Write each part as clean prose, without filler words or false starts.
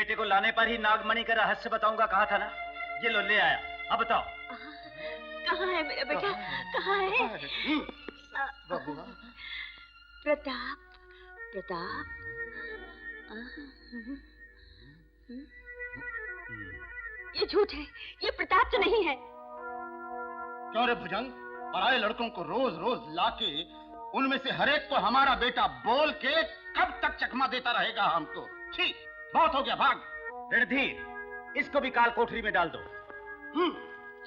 बेटे को लाने पर ही नागमणि का रहस्य बताऊंगा कहा था ना। ये लो ले आया। अब बताओ कहाँ है मेरा बेटा? कहाँ है? प्रताप, प्रताप। ये झूठ है, ये प्रताप तो नहीं है। क्यों रे भुजंग, पराये लड़कों को रोज रोज लाके उनमें से हर एक को हमारा बेटा बोल के कब तक चकमा देता रहेगा हमको? ठीक, बहुत हो गया, भाग। रणधीर, इसको भी काल कोठरी में डाल दो।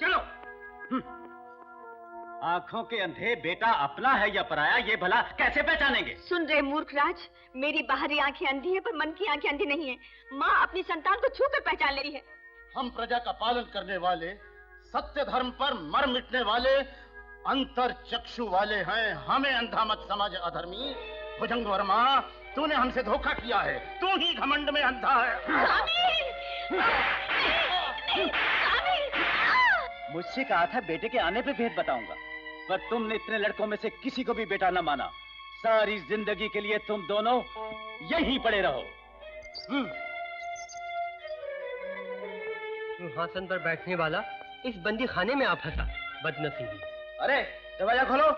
चलो। आंखों के अंधे बेटा अपना है या पराया, ये भला कैसे पहचानेंगे? सुन रहे मूर्खराज, मेरी बाहरी आंखें अंधी है पर मन की आंखें अंधी नहीं है। माँ अपनी संतान को छूकर पहचान ले रही है। हम प्रजा का पालन करने वाले, सत्य धर्म पर मर मिटने वाले, अंतर चक्षु वाले हैं। हमें अंधा मत समझ अधर्मी। भुजंग वर्मा, तूने हमसे धोखा किया है। तू ही घमंड में अंधा है। मुझसे कहा था बेटे के आने पे भेद बताऊंगा, पर तुमने इतने लड़कों में से किसी को भी बेटा न माना। सारी जिंदगी के लिए तुम दोनों यहीं पड़े रहो। सिंहासन पर बैठने वाला इस बंदी खाने में आ फंसा, बदनसीबी। अरे दरवाजा खोलो।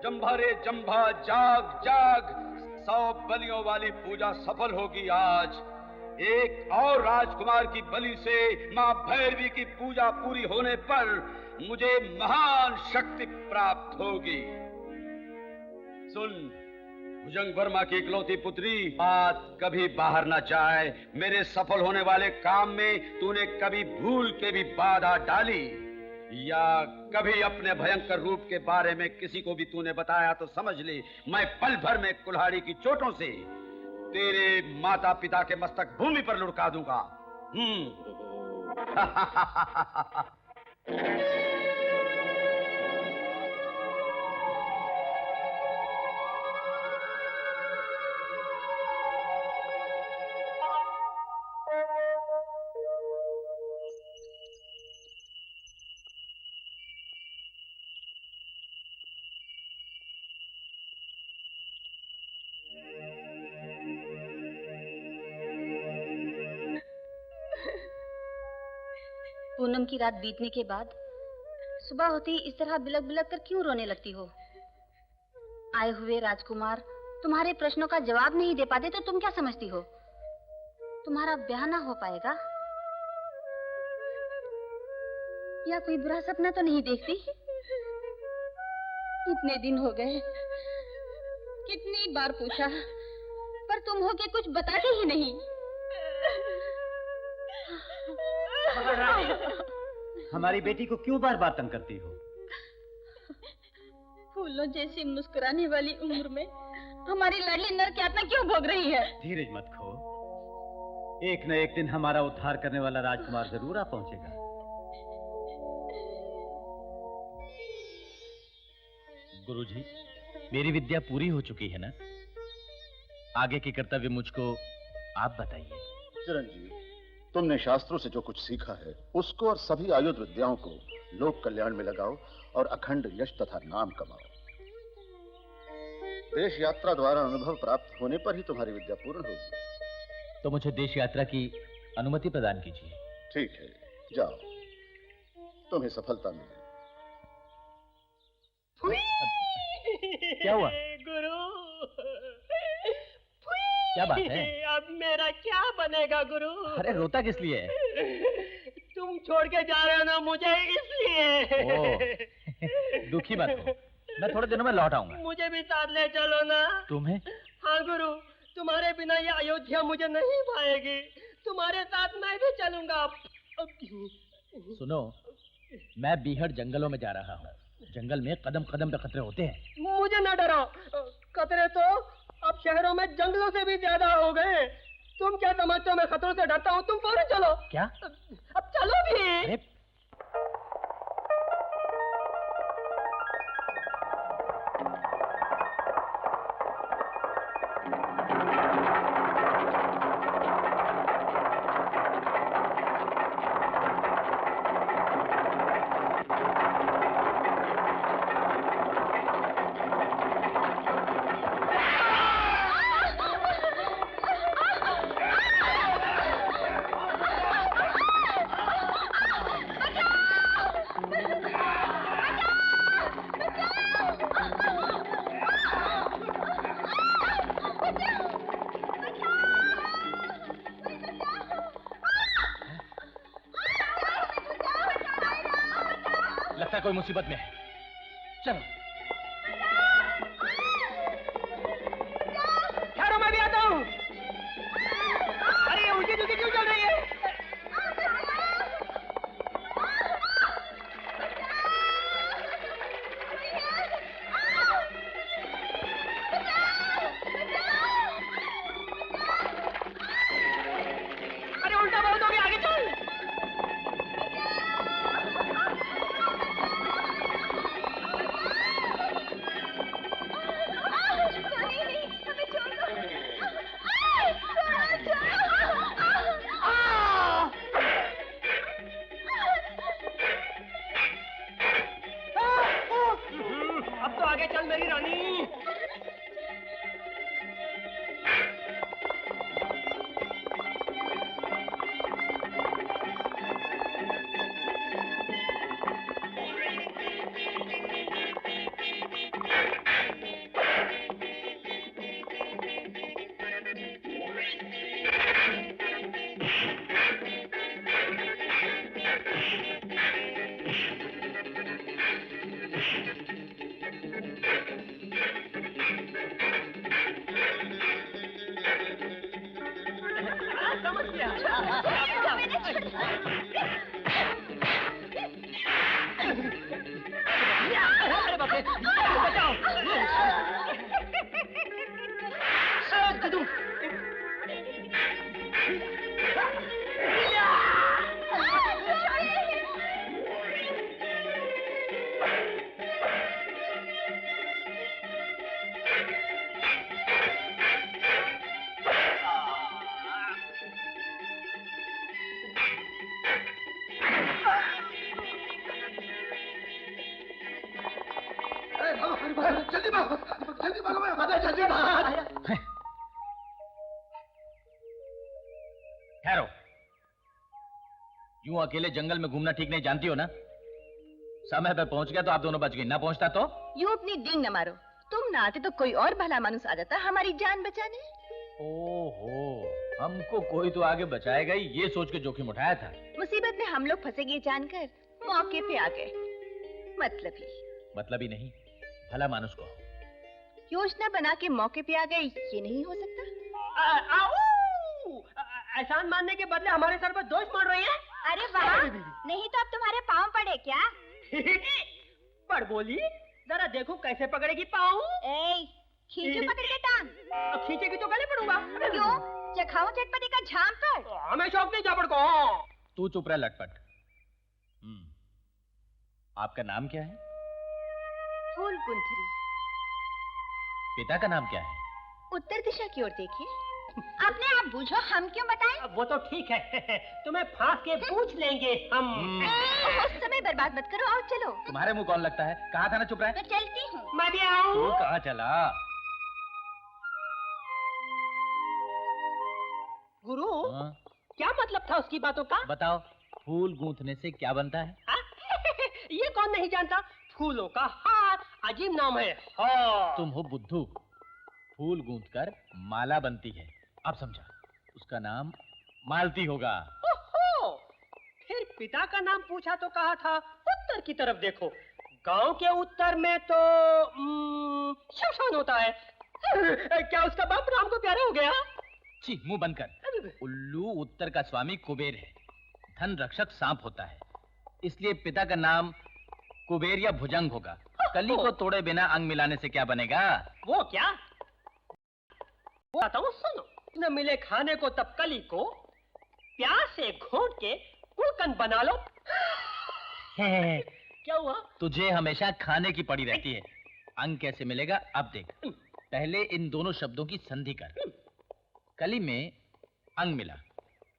जंभा रे जंभा, जाग जाग, 100 बलियों वाली पूजा सफल होगी आज। एक और राजकुमार की बलि से मां भैरवी की पूजा पूरी होने पर मुझे महान शक्ति प्राप्त होगी। सुन भुजंग वर्मा की इकलौती पुत्री, बात कभी बाहर ना जाए। मेरे सफल होने वाले काम में तूने कभी भूल के भी बाधा डाली या कभी अपने भयंकर रूप के बारे में किसी को भी तूने बताया तो समझ ले, मैं पल भर में कुल्हाड़ी की चोटों से तेरे माता पिता के मस्तक भूमि पर लुढ़का दूंगा। पूनम की रात बीतने के बाद सुबह होते ही इस तरह बिलक बिलक कर क्यों रोने लगती हो? आए हुए राजकुमार तुम्हारे प्रश्नों का जवाब नहीं दे पाते तो तुम क्या समझती हो? तुम्हारा ब्याह ना हो पाएगा? या कोई बुरा सपना तो नहीं देखती? इतने दिन हो गए, कितनी बार पूछा, पर तुम हो के कुछ बताते ही नहीं। हमारी बेटी को क्यों बार बार तंग करती हो? फूलों जैसी मुस्कुराने वाली उम्र में हमारी लाडली नर यातना क्यों भोग रही है? धीरज मत खो। एक न एक दिन हमारा उद्धार करने वाला राजकुमार जरूर आ पहुंचेगा। गुरुजी, मेरी विद्या पूरी हो चुकी है ना? आगे के कर्तव्य मुझको आप बताइए। चिरंजीव, तुमने शास्त्रों से जो कुछ सीखा है उसको और सभी आयुध विद्याओं को लोक कल्याण में लगाओ और अखंड यश तथा नाम कमाओ। देश यात्रा द्वारा अनुभव प्राप्त होने पर ही तुम्हारी विद्या पूर्ण होगी। तो मुझे देश यात्रा की अनुमति प्रदान कीजिए। ठीक है, जाओ, तुम्हें सफलता मिले। क्या हुआ? गुरु, क्या बात है? अब मेरा क्या बनेगा गुरु? अरे रोता किस लिए है? तुम छोड़ के जा रहे हो ना मुझे, इसलिए। दुखी मत हो, मैं थोड़े दिनों में लौट आऊंगा। मुझे भी साथ ले चलो ना। तुम्हें? हाँ गुरु, तुम्हारे बिना ये अयोध्या मुझे नहीं पाएगी। तुम्हारे साथ मैं भी चलूंगा। सुनो, मैं बीहड़ जंगलों में जा रहा हूँ। जंगल में कदम कदम पे खतरे होते हैं। मुझे न डराओ, खतरे तो अब शहरों में जंगलों से भी ज्यादा हो गए। तुम क्या समझते हो मैं खतरों से डरता हूँ? तुम फौरन चलो। क्या? अब चलो भी। अरे कोई मुसीबत में है। चलो। ठहरो, मैं भी आता हूँ। अरे उल्टी जुल्टी क्यों चल रही है? अरे उल्टा बहुत हो गया, आगे चल। अब तो आगे चल मेरी रानी। ठहरो, यूं अकेले जंगल में घूमना ठीक नहीं, जानती हो ना? समय पे पहुंच गया तो आप दोनों बच गई, ना पहुंचता तो? यूं अपनी डींग न मारो, तुम ना आते तो कोई और भला मानुस आ जाता हमारी जान बचाने। ओहो, हमको कोई तो आगे बचाएगा ही, ये सोच के जोखिम उठाया था। मुसीबत में हम लोग फंसेंगे जानकर मौके पे आ गए। मतलब ही नहीं, भला मानुस को योजना बना के मौके पे आ गए, ये नहीं हो सकता। एहसान मानने के बदले हमारे सर पर दोष मार रही है। अरे वाह, नहीं तो अब तुम्हारे पाँव पड़े क्या? पड़ बोली, जरा देखो कैसे पकड़ेगी पाँव। ए, खींचो पकड़ के टांग। अब खींचेगी तो गले पड़ूंगा। क्यों? चखाओ चटपटी का झाम पर। हमें शौक नहीं झापड़ को। तू चुप रह लटपट। आपका नाम क्या है? फूल गुंथरी। पिता का नाम क्या है? उत्तर दिशा की ओर देखिए। अपने आप बूझो, हम क्यों बताएं? वो तो ठीक है, तुम्हें फांस के पूछ लेंगे हम। समय बर्बाद मत करो, आओ चलो। तुम्हारे मुंह कौन लगता है? कहा था ना चुप रहे। मैं चलती हूँ। मैं भी आऊँ? तू कहाँ चला? गुरु, हाँ? क्या मतलब था उसकी बातों का? बताओ, फूल गूंथने से क्या बनता है? ये कौन नहीं जानता? फूलों का हार, अजीब नाम है। हाँ। तुम हो बुद्धू। फूल गूंथकर माला बनती है। अब समझा, उसका नाम मालती होगा। ओहो, फिर पिता का नाम पूछा तो कहा था उत्तर की तरफ देखो। गांव के उत्तर में तो शमशान होता है। क्या उसका बाप राम को प्यारा हो गया? छी, मुंह बंद कर। उल्लू उत्तर का स्वामी कुबेर है। धन रक्षक सांप होता है। इसलिए पिता का नाम कुबेर या भुजंग होगा। कली को तोड़े बिना अंग मिलाने से क्या बनेगा? वो क्या? वो आता हूँ, सुनो। न मिले खाने को तब कली को प्यार से घोट के गुलकंद बना लो। क्या हुआ? तुझे हमेशा खाने की पड़ी रहती है। अंग कैसे मिलेगा अब देख। पहले इन दोनों शब्दों की संधि कर। कली में अंग मिला।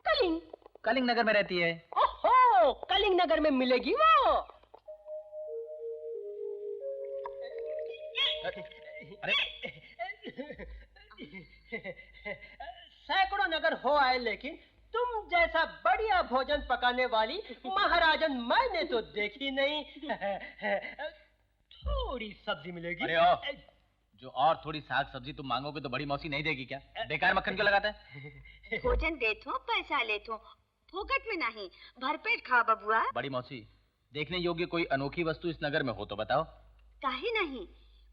कलिंग? कलिंग नगर में रहती है। ओहो, कलिंग नगर में मिलेगी वो। अरे सैकड़ों नगर हो आए, लेकिन तुम जैसा बढ़िया भोजन पकाने वाली महाराजन मैंने तो देखी नहीं। थोड़ी सब्जी मिलेगी। अरे ओ, जो और थोड़ी साग सब्जी तुम मांगोगे तो बड़ी मौसी नहीं देगी क्या? बेकार मक्खन क्यों लगाता है? भोजन देथो, पैसा लेथो, फोकट में नहीं, भरपेट खा बबुआ। बड़ी मौसी, देखने योग्य कोई अनोखी वस्तु इस नगर में हो तो बताओ। काहे नहीं,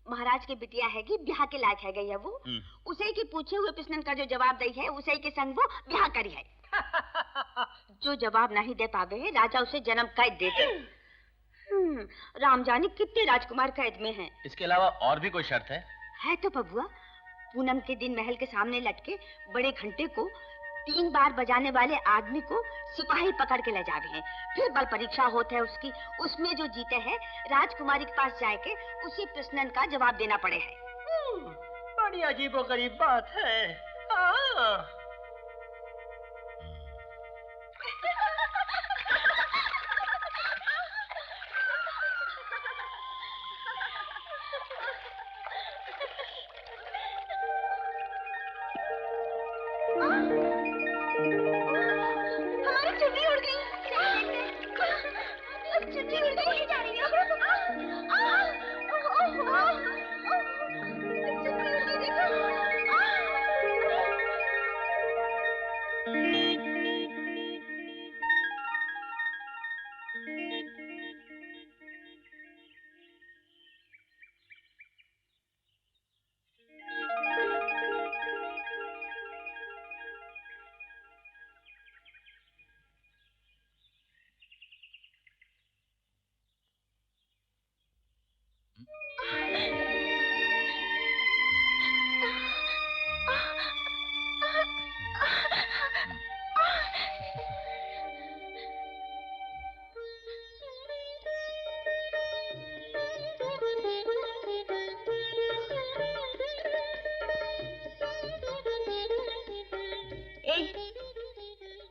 महाराज के बिटिया हैगी, ब्याह के लायक है गई है वो। उसे की पूछे हुए प्रश्न का जो जवाब दई है, उसे के संग वो ब्याह करी है। जो जवाब नहीं दे पावे, राजा उसे जन्म कैद देते। राम जाने कितने राजकुमार कैद में हैं। इसके अलावा और भी कोई शर्त है? है तो बबुआ। पूनम के दिन महल के सामने लटके बड़े घंटे को 3 बार बजाने वाले आदमी को सिपाही पकड़ के ले जावे हैं। फिर बल परीक्षा होता है उसकी। उसमें जो जीते हैं, राजकुमारी के पास जाके उसी प्रश्न का जवाब देना पड़े है। बड़ी अजीबोगरीब बात है। हाँ। हमारी चुन्नी उड़ गई। चुन्नी उड़ गई जा रही है। चुन्नी उड़ गई, देखो।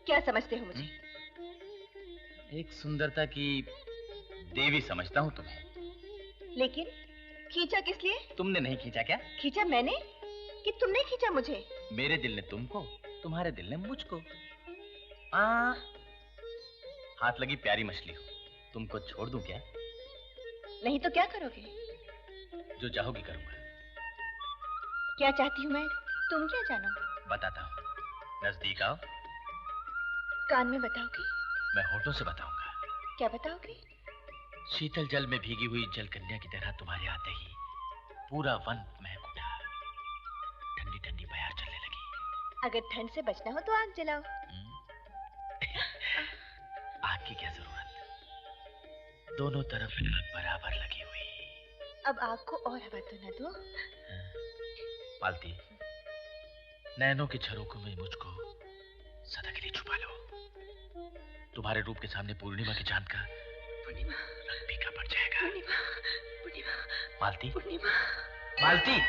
क्या समझते हो मुझे? एक सुंदरता की देवी समझता हूँ तुम्हें। लेकिन खींचा किस लिए? तुमने नहीं खींचा क्या? खींचा मैंने कि तुमने खींचा मुझे? मेरे दिल ने तुमको, तुम्हारे दिल ने मुझको। हाथ लगी प्यारी मछली हो। तुमको छोड़ दूं क्या? नहीं तो क्या करोगे? जो चाहोगी करूंगा। क्या चाहती हूँ मैं, तुम क्या जानो? बताता हूँ। नजदीक आओ। कान में बताओगे? मैं होठों से बताऊंगा। क्या बताओगे? शीतल जल में भीगी हुई जल कन्या की तरह तुम्हारे आते ही पूरा वन महक उठा। ठंडी ठंडी बयार चलने लगी। अगर ठंड से बचना हो तो आग जलाओ। आग की क्या जरूरत? दोनों तरफ आग बराबर लगी हुई। अब आग को और हवा तो न दो। मालती, नैनों के झरोखों में मुझको सदा के लिए छुपा लो। तुम्हारे रूप के सामने पूर्णिमा के चांद का रंग फीका पड़ जाएगा। मालती, मालती।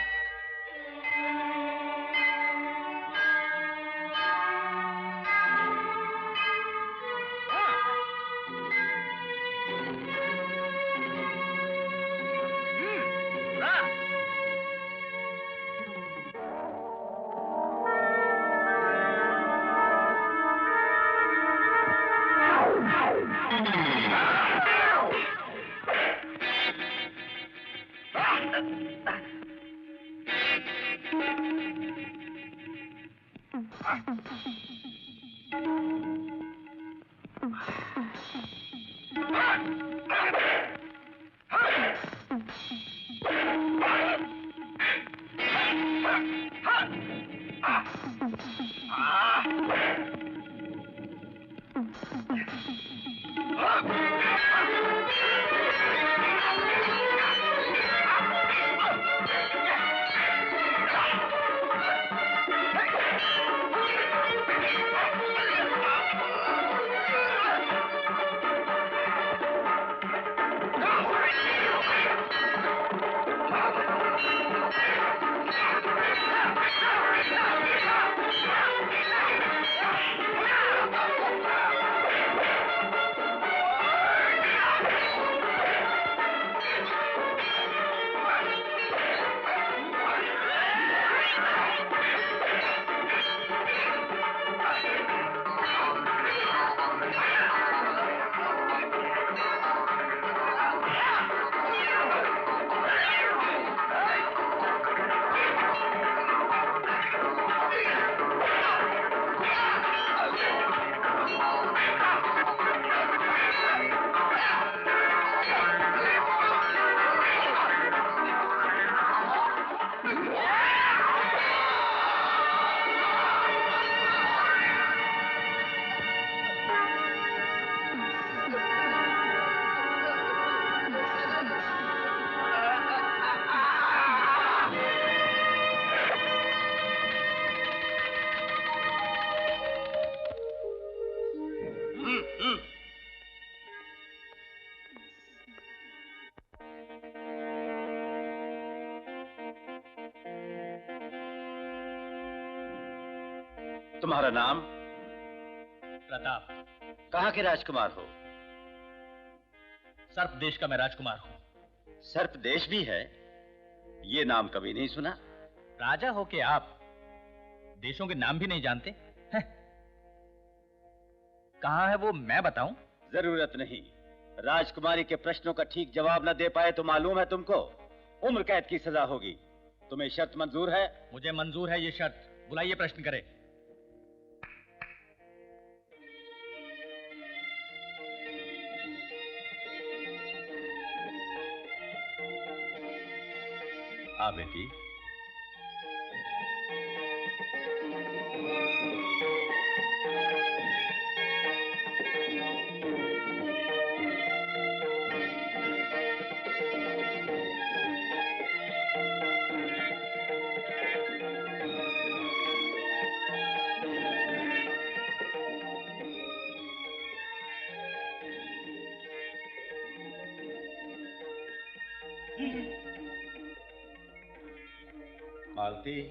तुम्हारा नाम? प्रताप। कहाँ के राजकुमार हो? सर्प देश का मैं राजकुमार हूँ। सर्प देश भी है? ये नाम कभी नहीं सुना। राजा हो के आप देशों के नाम भी नहीं जानते हैं? कहाँ है वो मैं बताऊं? जरूरत नहीं। राजकुमारी के प्रश्नों का ठीक जवाब न दे पाए तो मालूम है तुमको उम्र कैद की सजा होगी। तुम्हें शर्त मंजूर है? मुझे मंजूर है ये शर्त। बुलाइए प्रश्न करे। आ बेटी। मालती,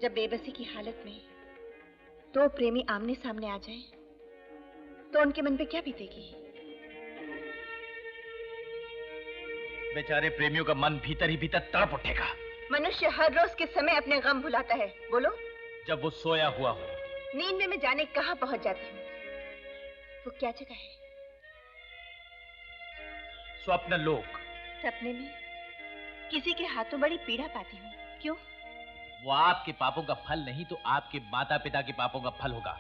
जब बेबसी की हालत में दो प्रेमी आमने सामने आ जाएं, तो उनके मन पे क्या बीतेगी? बेचारे प्रेमियों का मन भीतर ही भीतर तड़प उठेगा। मनुष्य हर रोज के समय अपने गम भुलाता है। बोलो। जब वो सोया हुआ हो। नींद में मैं जाने कहाँ पहुंच जाती हूँ। वो क्या जगह है? स्वप्न लोक। सपने में किसी के हाथों बड़ी पीड़ा पाती हूँ। क्यों? वो आपके पापों का फल नहीं तो आपके माता पिता के पापों का फल होगा।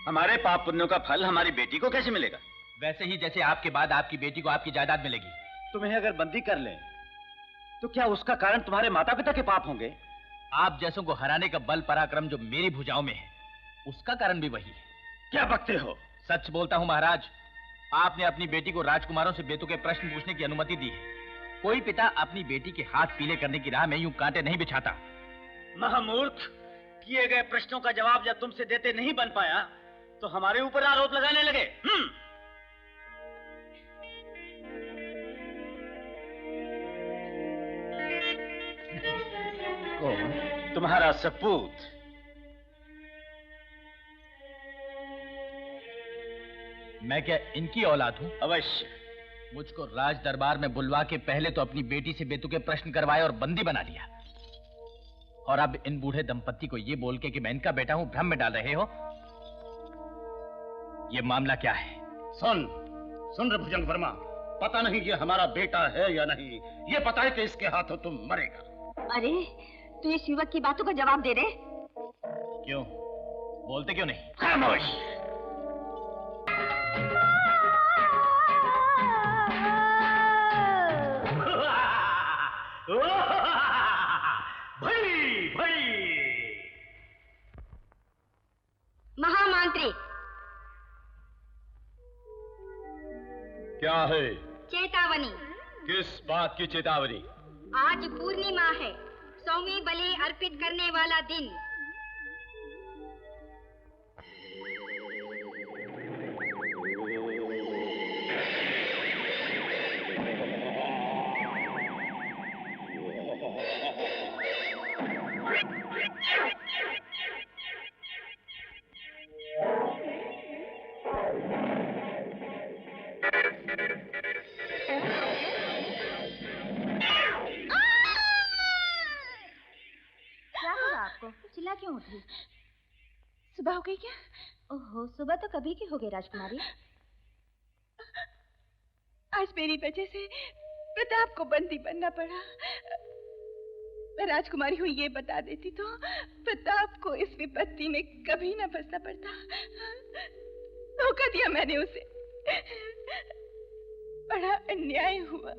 हमारे पाप पुण्यों का फल हमारी बेटी को कैसे मिलेगा? वैसे ही जैसे आपके बाद आपकी बेटी को आपकी जायदाद मिलेगी। तुम्हें अगर बंदी कर लें तो क्या उसका कारण तुम्हारे माता पिता के पाप होंगे? आप जैसों को हराने का बल पराक्रम जो मेरी भुजाओं में है, उसका कारण भी वही है। क्या बकते हो? सच बोलता हूँ महाराज। आपने अपनी बेटी को राजकुमारों से बेतुके प्रश्न पूछने की अनुमति दी है। कोई पिता अपनी बेटी के हाथ पीले करने की राह में यूं कांटे नहीं बिछाता। महामूर्ख, किए गए प्रश्नों का जवाब जब तुमसे देते नहीं बन पाया तो हमारे ऊपर आरोप लगाने लगे। कौन? तुम्हारा सपूत। मैं क्या इनकी औलाद हूँ? अवश्य। मुझको राज दरबार में बुलवा के पहले तो अपनी बेटी से बेतुके प्रश्न करवाए और बंदी बना लिया, और अब इन बूढ़े दंपत्ति को ये बोल के कि मैं इनका बेटा हूं भ्रम में डाल रहे हो। ये मामला क्या है? सुन रे भुजंग वर्मा, पता नहीं ये हमारा बेटा है या नहीं, ये पता है कि इसके हाथों तुम मरेगा। अरे तू इस युवक की बातों का जवाब दे रहे? क्यों बोलते क्यों नहीं? खामोश। महामंत्री। क्या है? चेतावनी। किस बात की चेतावनी? आज पूर्णिमा है, सौवीं बलि अर्पित करने वाला दिन। चिल्ला क्यों उठी? सुबह हो गई क्या? ओहो, सुबह तो कभी की हो गई राजकुमारी। आज मेरी वजह से प्रताप को बंदी बनना पड़ा। मैं राजकुमारी हूँ ये बता देती तो प्रताप को इस विपत्ति में कभी ना फंसना पड़ता। धोखा दिया मैंने उसे, बड़ा अन्याय हुआ।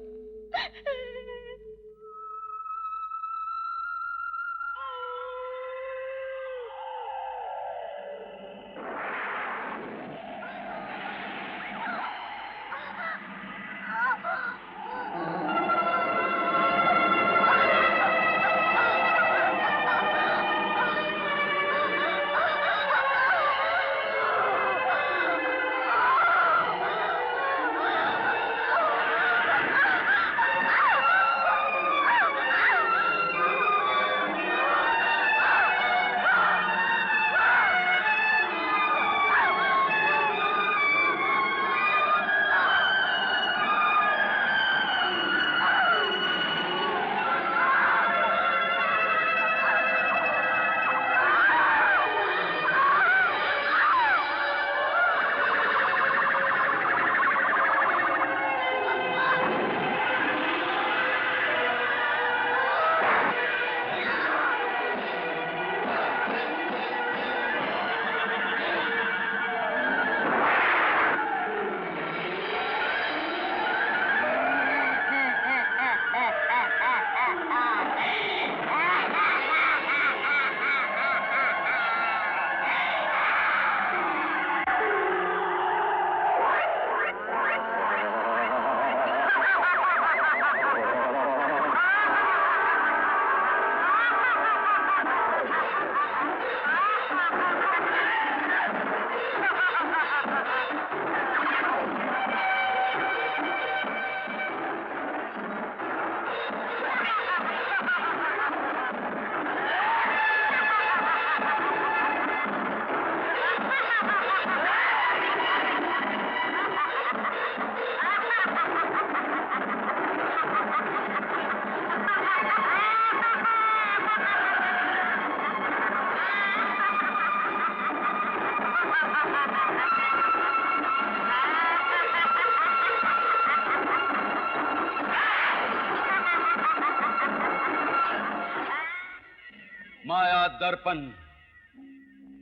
माया दर्पण।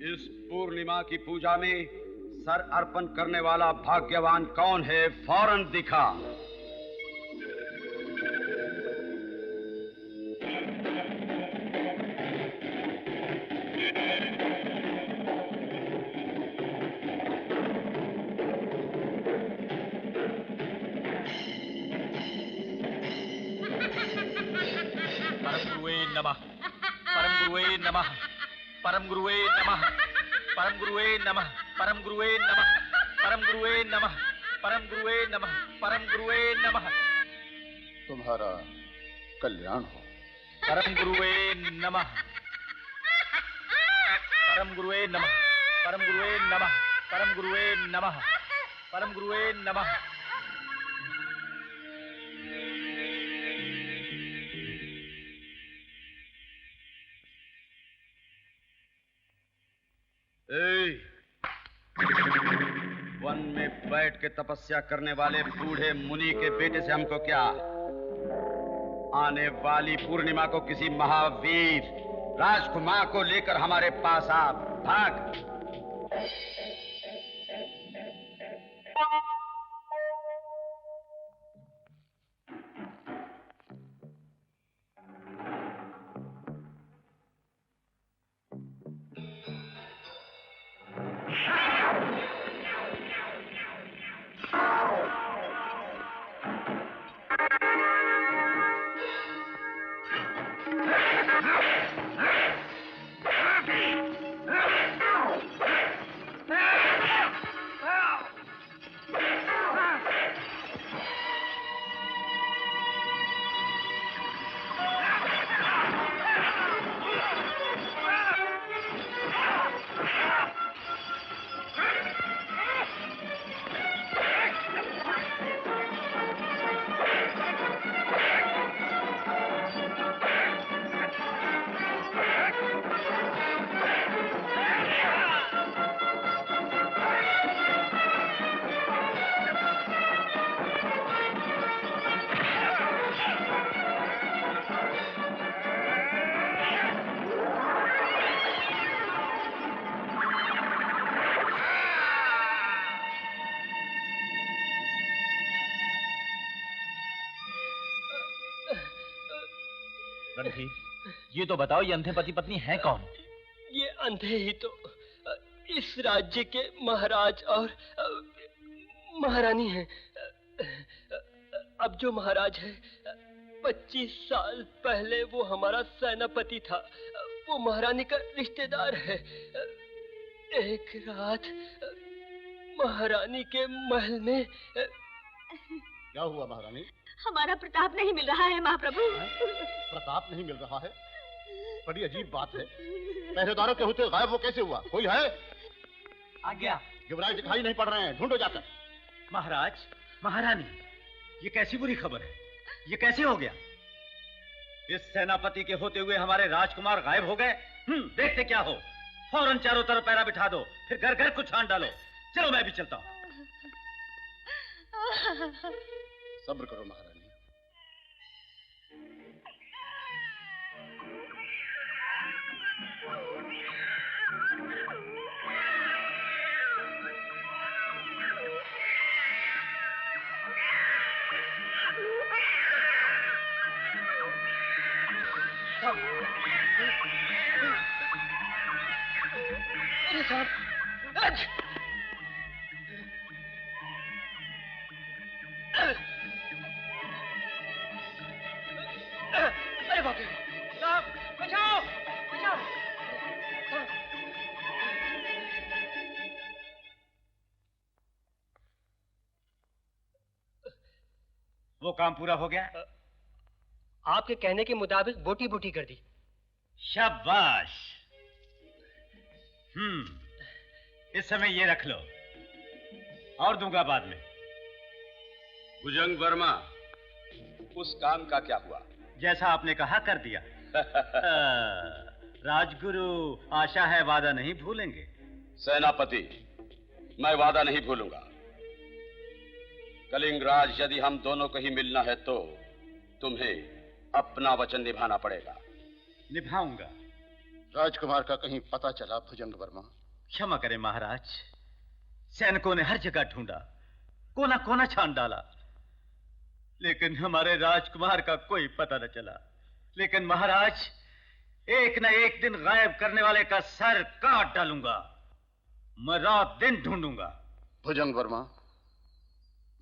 इस पूर्णिमा की पूजा में सर अर्पण करने वाला भाग्यवान कौन है? फौरन दिखा। नमः, परम गुरुवे नमः, परम गुरुवे नमः, परम गुरुवे नमः, परम गुरुवे नमः, परम गुरुवे नमः, परम गुरुवे नमः, परम गुरुवे नमः। तुम्हारा कल्याण हो। परम गुरुवे नमः, परम गुरुवे नमः, परम गुरुवे नमः, परम गुरुवे नमः, परम गुरुवे नमः। वन में बैठ के तपस्या करने वाले बूढ़े मुनि के बेटे से हमको क्या? आने वाली पूर्णिमा को किसी महावीर राजकुमार को लेकर हमारे पास आ। भाग। रणधीर, ये तो बताओ, ये अंधे पति पत्नी हैं कौन? ये अंधे ही तो इस राज्य के महाराज और महारानी हैं। अब जो महाराज है 25 साल पहले वो हमारा सेनापति था। वो महारानी का रिश्तेदार है। एक रात महारानी के महल में। क्या हुआ महारानी? हमारा प्रताप नहीं मिल रहा है महाप्रभु। प्रताप नहीं मिल रहा है? बड़ी अजीब बात है। पहरेदारों के होते गायब वो कैसे हुआ? कोई है? आ गया। युवराज दिखाई नहीं पड़ रहे हैं, ढूंढो जाकर। महाराज, महारानी, ये कैसी बुरी खबर है? ये कैसे हो गया? इस सेनापति के होते हुए हमारे राजकुमार गायब हो गए। देखते क्या हो। फौरन चारों तरफ पैरा बिठा दो, फिर घर घर को छान डालो। चलो मैं भी चलता हूँ। सब्र करो महारानी। अरे साहब, अरे बाप रे साहब, बचाओ बचाओ। वो काम पूरा हो गया? आपके कहने के मुताबिक बोटी बोटी कर दी। शाबाश। इस समय ये रख लो, और दूंगा बाद में। भुजंग वर्मा, उस काम का क्या हुआ? जैसा आपने कहा कर दिया। राजगुरु, आशा है वादा नहीं भूलेंगे। सेनापति, मैं वादा नहीं भूलूंगा। कलिंगराज, यदि हम दोनों को ही मिलना है तो तुम्हें अपना वचन निभाना पड़ेगा। निभाऊंगा। राजकुमार का कहीं पता चला भुजंग वर्मा? क्षमा करें महाराज, सैनिकों ने हर जगह ढूंढा, कोना कोना छान डाला, लेकिन हमारे राजकुमार का कोई पता न चला। लेकिन महाराज, एक न एक दिन गायब करने वाले का सर काट डालूंगा। मैं रात दिन ढूंढूंगा। भुजंग वर्मा,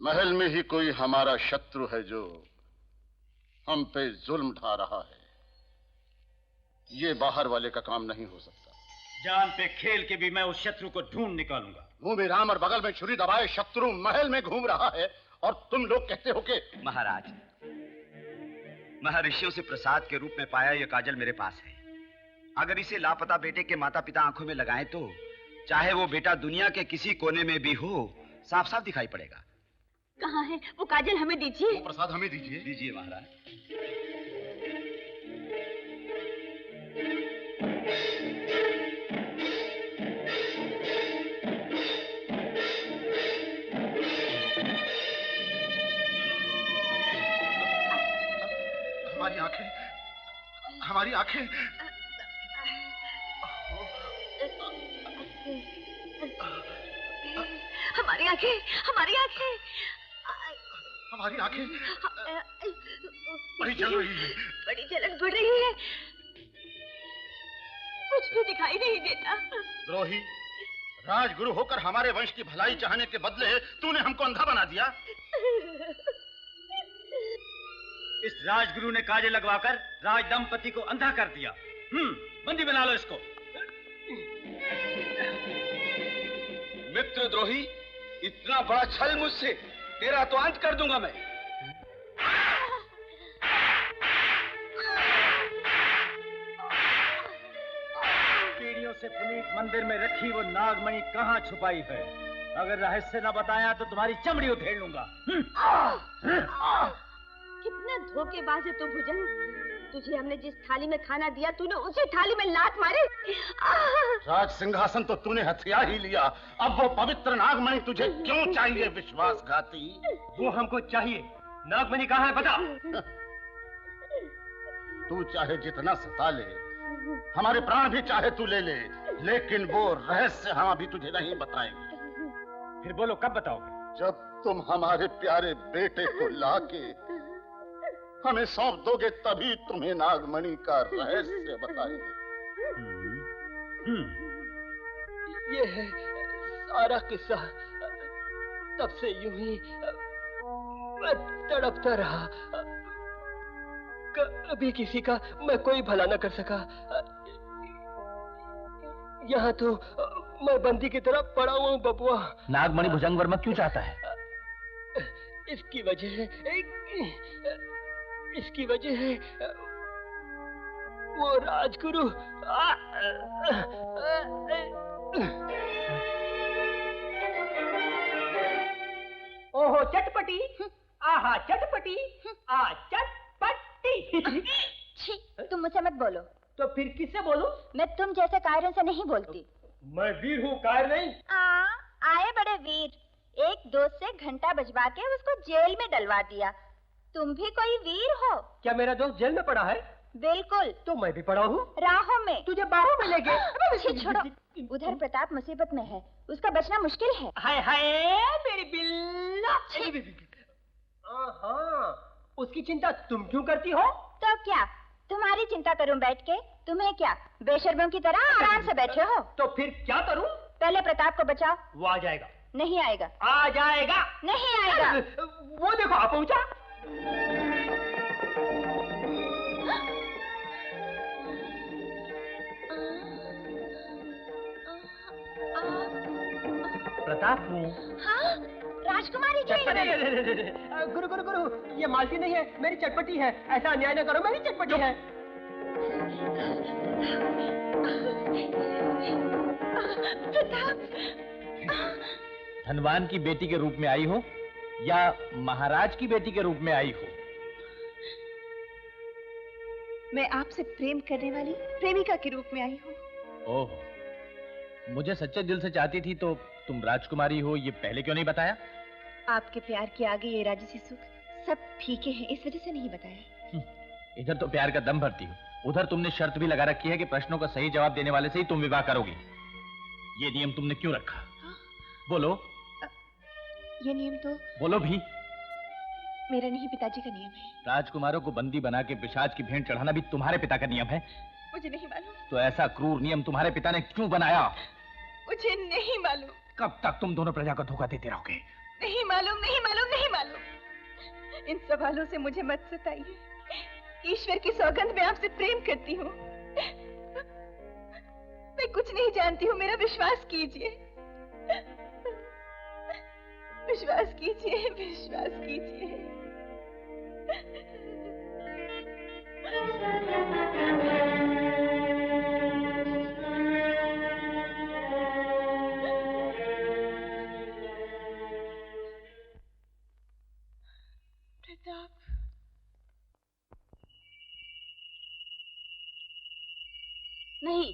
महल में ही कोई हमारा शत्रु है जो हम पे जुल्म ढा रहा है। ये बाहर वाले का काम नहीं हो सकता। जान पे खेल के भी मैं उस शत्रु को ढूंढ निकालूंगा। मुंह में राम और बगल में छुरी दबाए शत्रु महल में घूम रहा है और तुम लोग कहते हो कि महाराज, महर्षियों से प्रसाद के रूप में पाया यह काजल मेरे पास है। अगर इसे लापता बेटे के माता पिता आंखों में लगाएं तो चाहे वो बेटा दुनिया के किसी कोने में भी हो, साफ साफ दिखाई पड़ेगा। कहाँ है वो काजल? हमें दीजिए। वो प्रसाद हमें दीजिए। दीजिए महाराज। हमारी आंखें, हमारी आंखें। हमारी आंखें, हमारी आंखें, हमारी आंखें बड़ी जल रही है। बड़ी जलन बढ़ रही है। कुछ भी दिखाई नहीं देता। द्रोही, राजगुरु होकर हमारे वंश की भलाई चाहने के बदले तूने हमको अंधा बना दिया। इस राजगुरु ने काजे लगवाकर राज दंपति को अंधा कर दिया। बंदी बना लो इसको। मित्र द्रोही, इतना बड़ा छल मुझसे, तेरा तो अंत कर दूंगा मैं। पीढ़ियों से पुनीत मंदिर में रखी वो नागमणि कहाँ छुपाई है? अगर रहस्य न बताया तो तुम्हारी चमड़ी उधेड़ लूंगा। कितना धोखेबाज है तू भुजंग। तुझे हमने जिस थाली में खाना दिया तूने उसी थाली में लात मारी। राज सिंहासन तो तूने हथिया ही लिया, अब वो पवित्र नागमणि तुझे क्यों चाहिए विश्वासघाती? वो हमको चाहिए। नागमणि कहाँ है बता। तू चाहे जितना सता ले, हमारे प्राण भी चाहे तू ले ले, लेकिन वो रहस्य हम अभी तुझे नहीं बताएंगे। फिर बोलो कब बताओगे? जब तुम हमारे प्यारे बेटे को लाके हमें सौंप दोगे तभी तुम्हें नागमणि का रहस्य बताएंगे। ये है सारा किस्सा। तब से यूं ही मैं तड़पता रहा। कभी किसी का मैं कोई भला न कर सका। यहाँ तो मैं बंदी की तरह पड़ा हुआ हूँ बबुआ। नागमणि भुजंग वर्मा क्यों चाहता है? इसकी वजह है वो राजगुरु। ओहो चटपटी, आहा चटपटी, आ चटपटी। छी, तुम मुझसे मत बोलो। तो फिर किससे बोलूं? मैं तुम जैसे कायरों से नहीं बोलती। मैं वीर हूँ, कायर नहीं। आए बड़े वीर। एक दोस्त से घंटा बजवा के उसको जेल में डलवा दिया। तुम भी कोई वीर हो? क्या मेरा दोस्त जेल में पड़ा है? बिल्कुल। तो मैं भी पड़ा हूँ। राहों में। तुझे बाहों में ले गए। छोड़ो। उधर प्रताप मुसीबत में है, उसका बचना मुश्किल है। हाय हाय मेरी बिल्ला। उसकी चिंता तुम क्यों करती हो? तो क्या तुम्हारी चिंता करूं बैठ के? तुम्हें क्या बेशर्मों की तरह आराम से बैठे हो? तो फिर क्या करूं? पहले प्रताप को बचाओ। वो आ जाएगा। नहीं आएगा। आ जाएगा। नहीं आएगा। वो देखो आ पहुंचा। प्रताप हूँ। हाँ, राजकुमारी जी। गुरु गुरु गुरु, ये मालती नहीं है, मेरी चटपटी है। ऐसा अन्याय न करो, मेरी चटपटी है। धनवान की बेटी के रूप में आई हो या महाराज की बेटी के रूप में आई हो? मैं आपसे प्रेम करने वाली प्रेमिका के रूप में आई हूँ। ओह, मुझे सच्चे दिल से चाहती थी तो तुम राजकुमारी हो ये पहले क्यों नहीं बताया? आपके प्यार के आगे ये राजसी सुख सब फीके हैं, इस वजह से नहीं बताया। इधर तो प्यार का दम भरती हो, उधर तुमने शर्त भी लगा रखी है कि प्रश्नों का सही जवाब देने वाले से ही तुम विवाह करोगी। ये नियम तुमने क्यों रखा? बोलो। ये नियम तो बोलो भी। मेरा नहीं, पिताजी का नियम है। राजकुमारों को बंदी बना के पिशाच की भेंट चढ़ाना भी तुम्हारे पिता का नियम है? मुझे नहीं मालूम। तो ऐसा क्रूर नियम तुम्हारे पिता ने क्यों बनाया? मुझे नहीं मालूम। कब तक तुम दोनों प्रजा को धोखा देते रहोगे? नहीं मालूम, नहीं मालूम, नहीं मालूम। इन सवालों से मुझे मत सताइए। ईश्वर की सौगंध मैं आपसे प्रेम करती हूँ। मैं कुछ नहीं जानती हूँ, मेरा विश्वास कीजिए। विश्वास कीजिए, विश्वास कीजिए। प्रताप, नहीं,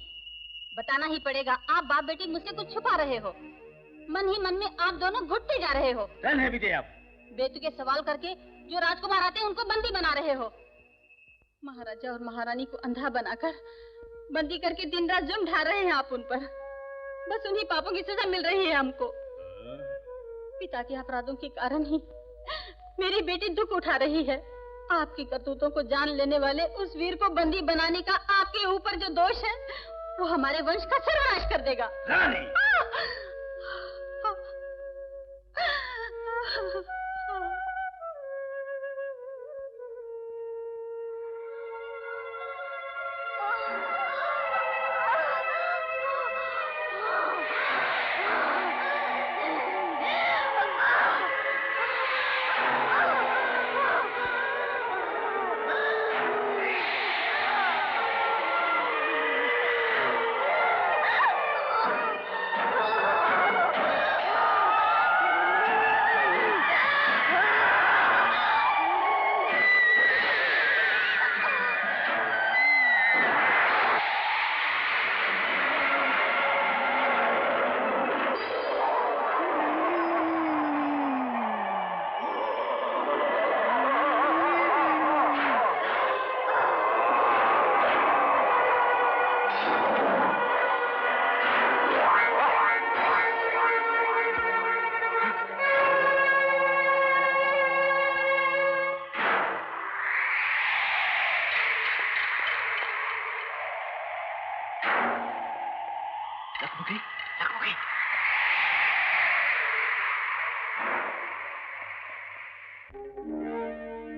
बताना ही पड़ेगा। आप बाप बेटी मुझसे कुछ छुपा रहे हो। मन ही मन में आप दोनों घुटते जा रहे हो। कौन है विजय आप? बेतुके सवाल करके जो राजकुमार आते हैं उनको बंदी बना रहे हो। महाराजा और महारानी को अंधा बनाकर बंदी करके दिन रात जुल्म ढा रहे हैं आप उन पर। बस उन्हीं पापों की सजा मिल रही है हमको। पिता के अपराधों के कारण ही मेरी बेटी दुख उठा रही है। आपकी करतूतों को जान लेने वाले उस वीर को बंदी बनाने का आपके ऊपर जो दोष है वो हमारे वंश का सर्वनाश कर देगा। रानी!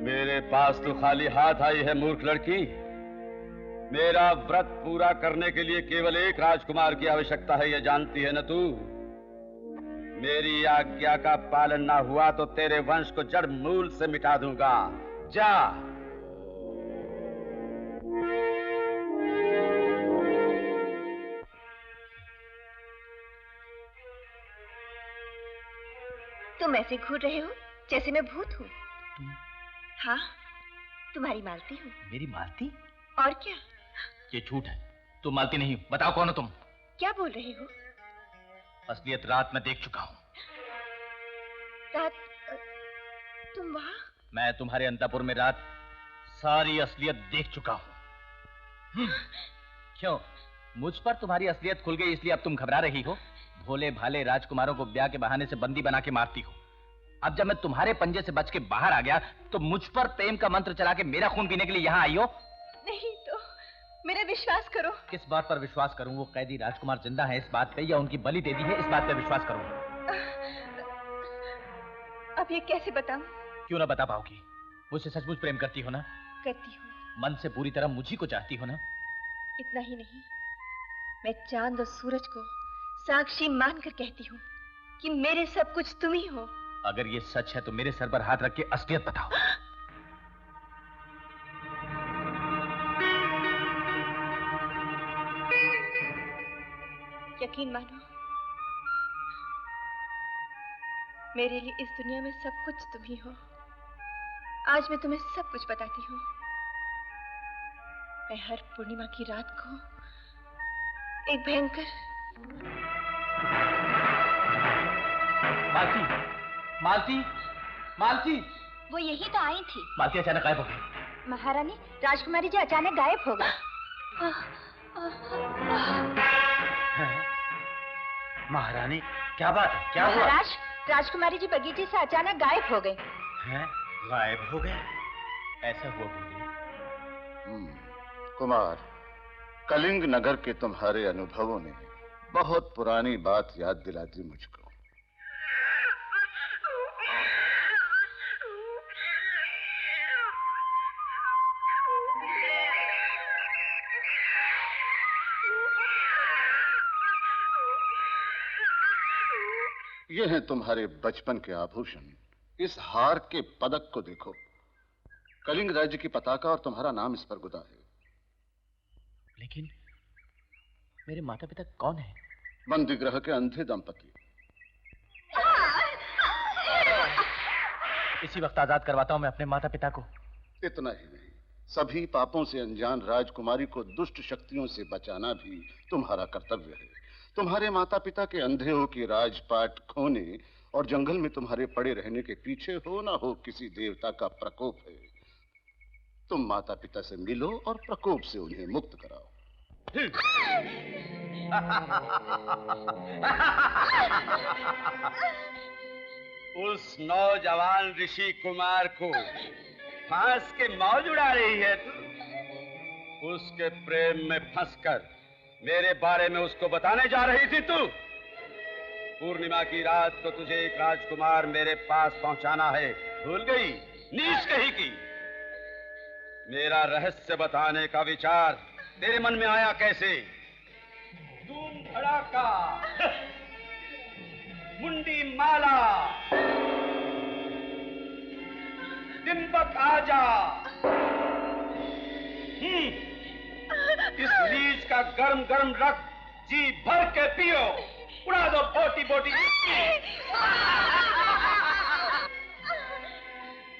मेरे पास तो खाली हाथ आई है मूर्ख लड़की। मेरा व्रत पूरा करने के लिए केवल एक राजकुमार की आवश्यकता है, यह जानती है न तू? मेरी आज्ञा का पालन ना हुआ तो तेरे वंश को जड़ मूल से मिटा दूंगा। जा। तुम ऐसे घूर रहे हो जैसे मैं भूत हूँ। हाँ, तुम्हारी मालती हूँ। मेरी मालती? और क्या? ये झूठ है, तुम मालती नहीं। बताओ कौन हो तुम? क्या बोल रहे हो? असलियत रात में देख चुका हूँ। रात? तुम वहाँ? मैं तुम्हारे अंतपुर में रात सारी असलियत देख चुका हूँ। क्यों, मुझ पर तुम्हारी असलियत खुल गई इसलिए अब तुम घबरा रही हो? भोले भाले राजकुमारों को ब्याह के बहाने से बंदी बना के मारती हो। अब जब मैं तुम्हारे पंजे से बच के बाहर आ गया तो मुझ पर प्रेम का मंत्र चला के मेरा खून पीने के लिए यहाँ आई हो? नहीं तो मेरा विश्वास करो। किस बात पर विश्वास करूं? वो कैदी राजकुमार जिंदा है इस बात पे, या उनकी बलि दे दी है इस बात पे विश्वास करूं? अब ये कैसे बताऊं? क्यों ना बता पाओगी? मुझसे सचमुच प्रेम करती हो ना? करती हूँ। मन से पूरी तरह मुझी को चाहती हो ना? इतना ही नहीं, मैं चांद और सूरज को साक्षी मानकर कहती हूँ कि मेरे सब कुछ तुम ही हो। अगर ये सच है तो मेरे सर पर हाथ रख के असलियत बताओ। यकीन मानो, मेरे लिए इस दुनिया में सब कुछ तुम ही हो। आज मैं तुम्हें सब कुछ बताती हूँ। मैं हर पूर्णिमा की रात को एक भयंकर मालती, मालती, मालती! वो यही तो आई थी। मालती अचानक गायब हो गई। महारानी, राजकुमारी जी अचानक गायब हो गई। महारानी, क्या बात है? क्या हुआ? महाराज, राजकुमारी जी बगीचे से अचानक गायब हो गई। हैं? गायब हो गए? ऐसा हुआ बोली। कुमार, कलिंग नगर के तुम्हारे अनुभवों ने बहुत पुरानी बात याद दिला दी मुझको। ये हैं तुम्हारे बचपन के आभूषण। इस हार के पदक को देखो, कलिंग राज्य की पताका और तुम्हारा नाम इस पर गुदा है। लेकिन मेरे माता पिता कौन है? बंदी ग्रह के अंधे दंपति। इसी वक्त आजाद करवाता हूं मैं अपने माता पिता को। इतना ही नहीं, सभी पापों से अनजान राजकुमारी को दुष्ट शक्तियों से बचाना भी तुम्हारा कर्तव्य है। तुम्हारे माता पिता के अंधे हो कि राजपाट खोने और जंगल में तुम्हारे पड़े रहने के पीछे हो ना हो किसी देवता का प्रकोप है। तुम माता पिता से मिलो और प्रकोप से उन्हें मुक्त कराओ। उस नौजवान ऋषि कुमार को फांस के मौज उड़ा रही है तू। उसके प्रेम में फंसकर मेरे बारे में उसको बताने जा रही थी तू। पूर्णिमा की रात को तुझे एक राजकुमार मेरे पास पहुंचाना है, भूल गई? नीच कही की। मेरा रहस्य बताने का विचार तेरे मन में आया कैसे? धूम धड़ाका, मुंडी माला, दिम्बक आजा। इस लीज का गरम गरम रक्त जी भर के पियो, उड़ा दो बोटी बोटी।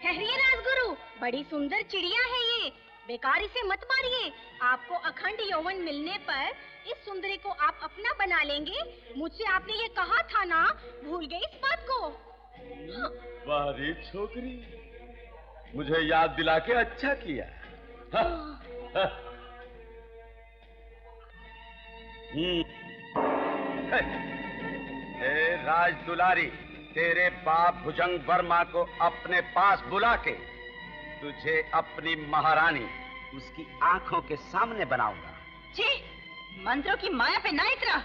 ठहरिए राजगुरु, बड़ी सुंदर चिड़िया है ये, बेकार इसे मत मारिए। आपको अखंड यौवन मिलने पर इस सुंदरी को आप अपना बना लेंगे। मुझसे आपने ये कहा था ना, भूल गए इस बात को? वाह रे छोकरी, मुझे याद दिला के अच्छा किया। राज दुलारी, तेरे बाप भुजंग वर्मा को अपने पास बुला के तुझे अपनी महारानी उसकी आंखों के सामने बनाऊंगा। जी, मंत्रों की माया पे ना इतना।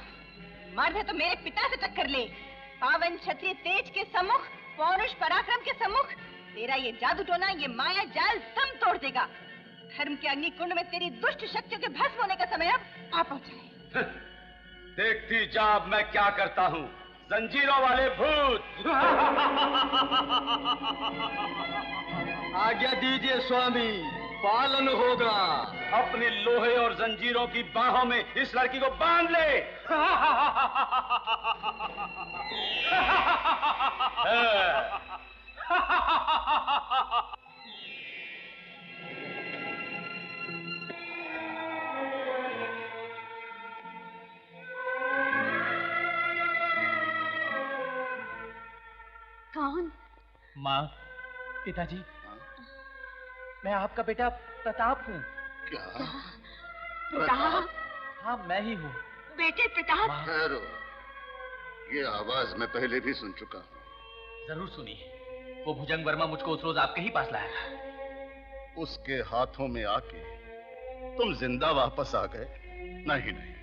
मर्द है तो मेरे पिता से टक्कर ले। पावन क्षत्रिय तेज के सम्मुख, पौरुष पराक्रम के सम्मुख तेरा ये जादू टोना, ये माया जाल दम तोड़ देगा। धर्म के अग्नि कुंड में तेरी दुष्ट शक्तियों के भस्म होने का समय अब आ पहुंचा है। देखती जा अब मैं क्या करता हूँ, जंजीरों वाले भूत। आज्ञा दीजिए स्वामी, पालन होगा। अपनी लोहे और जंजीरों की बाहों में इस लड़की को बांध ले। कौन? माँ, पिताजी, मैं आपका बेटा प्रताप हूँ। क्या? प्रताप? हाँ, मैं ही हूँ। बेटे प्रताप? ठहरो, ये आवाज मैं पहले भी सुन चुका हूँ। जरूर सुनिए। वो भुजंग वर्मा मुझको उस रोज आपके ही पास लाया था। उसके हाथों में आके तुम जिंदा वापस आ गए? नहीं नहीं,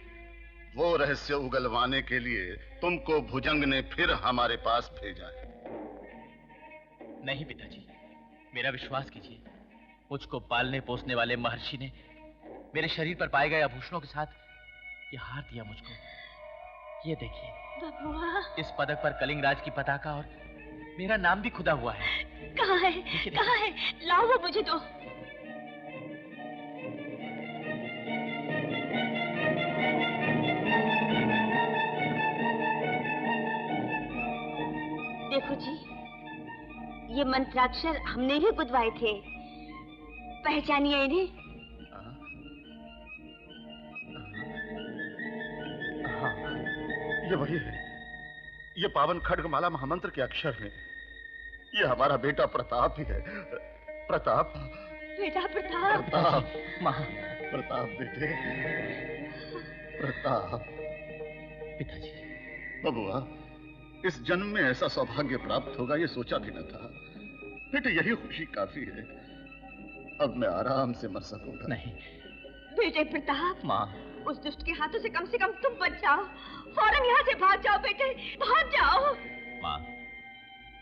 वो रहस्य उगलवाने के लिए तुमको भुजंग ने फिर हमारे पास भेजा है। नहीं पिताजी, मेरा विश्वास कीजिए। मुझको पालने पोसने वाले महर्षि ने मेरे शरीर पर पाए गए आभूषणों के साथ ये हार दिया मुझको। ये देखिए, बबुआ, इस पदक पर कलिंग राज की पताका और मेरा नाम भी खुदा हुआ है। कहाँ है? कहाँ है? लाओ वो मुझे दो। देखो जी, ये मंत्राक्षर हमने ही गुदवाए थे। पहचानिए इन्हें? हाँ, ये वही है। ये पावन खड्गमाला महामंत्र के अक्षर हैं। ये हमारा बेटा प्रताप ही है। प्रताप, बेटा प्रताप। प्रताप, माँ, प्रताप बेटे, प्रताप। पिताजी। बबुआ, इस जन्म में ऐसा सौभाग्य प्राप्त होगा ये सोचा भी न था। बेटे, यही खुशी काफी है। अब मैं आराम से मर सकूंगा। नहीं बेटे प्रताप, माँ, उस दुष्ट के हाथों से कम तुम बच जाओ। फौरन यहाँ से भाग जाओ बेटे, भाग जाओ। माँ,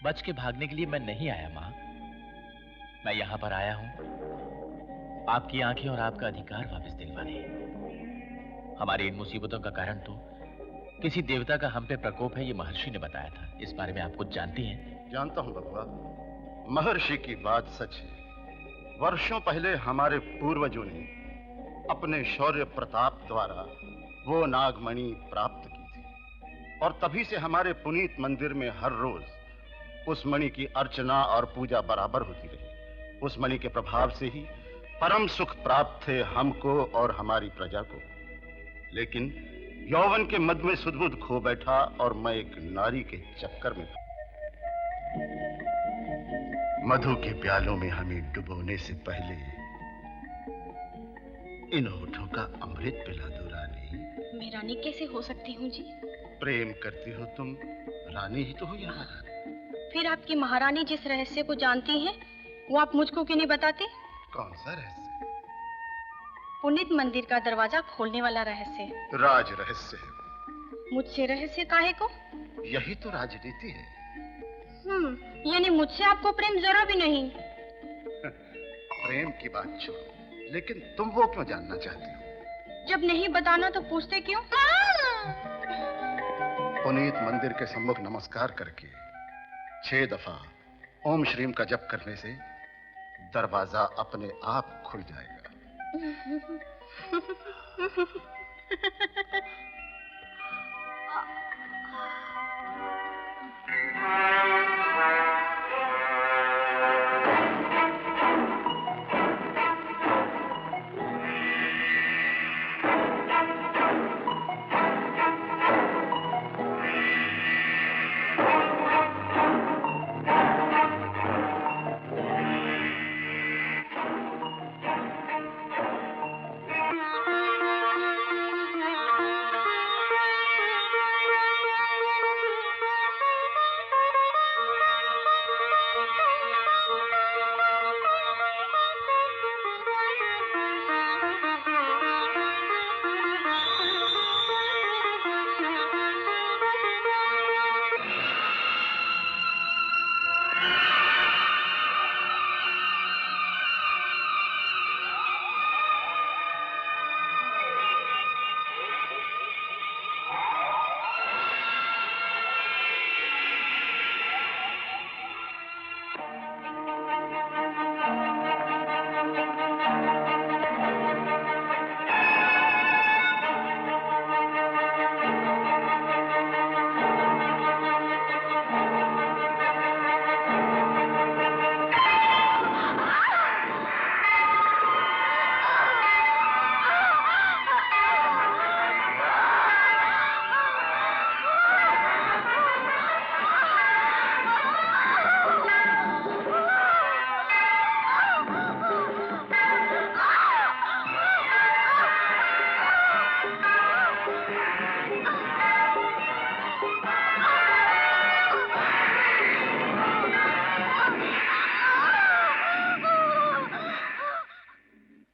बच के भागने के लिए मैं नहीं आया माँ। मैं यहाँ पर आया हूँ आपकी आंखें और आपका अधिकार वापस दिलवाने। हमारी इन मुसीबतों का कारण तो किसी देवता का हम पे प्रकोप है, ये महर्षि ने बताया था। इस बारे में आप कुछ जानते हैं? जानता हूं बबुआ, महर्षि की बात सच है। वर्षों पहले हमारे पूर्वजों ने अपने शौर्य प्रताप द्वारा वो नागमणि प्राप्त की थी, और तभी से हमारे पुनीत मंदिर में हर रोज उस मणि की अर्चना और पूजा बराबर होती रही। उस मणि के प्रभाव से ही परम सुख प्राप्त थे हमको और हमारी प्रजा को। लेकिन यौवन के मद में सुध-बुध खो बैठा और मैं एक नारी के चक्कर में मधु के प्यालों में हमें डुबोने से पहले इन होठों का अमृत पिला दो रानी। मैं रानी कैसे हो सकती हूँ जी? प्रेम करती हो तुम, रानी ही तो हो यहाँ। फिर आपकी महारानी जिस रहस्य को जानती हैं, वो आप मुझको क्यों नहीं बताते? कौन सा रहस्य? पुनीत मंदिर का दरवाजा खोलने वाला रहस्य। राज रहस्य है। मुझसे रहस्य काहे को? यही तो राजनीति है। यानी मुझसे आपको प्रेम जरा भी नहीं? प्रेम की बात छोड़ो, लेकिन तुम वो क्यों जानना चाहती हो? जब नहीं बताना तो पूछते क्यों? पुनीत मंदिर के सम्मुख नमस्कार करके 6 दफा ओम श्रीम का जप करने से दरवाजा अपने आप खुल जाएगा।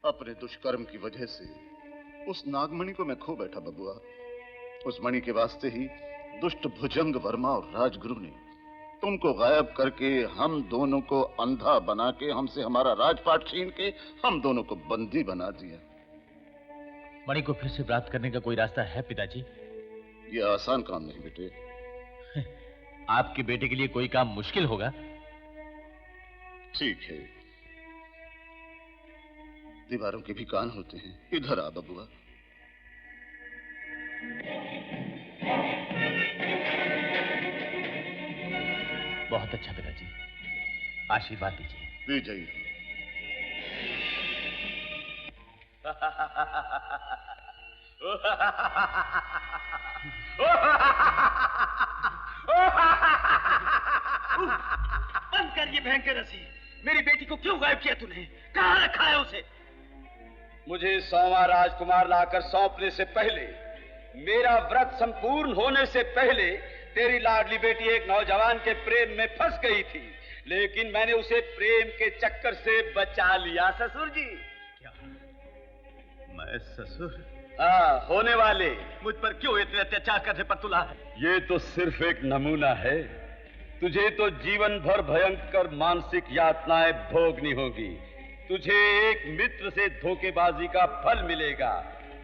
अपने दुष्कर्म की वजह से उस नागमणि को मैं खो बैठा बबुआ। उस मणि के वास्ते ही दुष्ट भुजंग वर्मा और राजगुरु ने तुमको गायब करके हम दोनों को अंधा बना के, हमसे हमारा राजपाट छीन के हम दोनों को बंदी बना दिया। मणि को फिर से प्राप्त करने का कोई रास्ता है पिताजी? ये आसान काम नहीं बेटे। आपके बेटे के लिए कोई काम मुश्किल होगा? ठीक है, दीवारों के भी कान होते हैं। इधर आ बबुआ। बहुत अच्छा पिताजी, आशीर्वाद दीजिए। विजयी बंद कर ये भयंकर रसी। मेरी बेटी को क्यों गायब किया तूने? कहाँ रखा है उसे? मुझे 100वां राजकुमार लाकर सौंपने से पहले, मेरा व्रत संपूर्ण होने से पहले तेरी लाडली बेटी एक नौजवान के प्रेम में फंस गई थी, लेकिन मैंने उसे प्रेम के चक्कर से बचा लिया ससुर जी। क्या मैं ससुर? हाँ, होने वाले। मुझ पर क्यों इतने अत्याचार करने पर तुला है? ये तो सिर्फ एक नमूना है। तुझे तो जीवन भर भयंकर मानसिक यातनाएं भोगनी होगी। तुझे एक मित्र से धोखेबाजी का फल मिलेगा।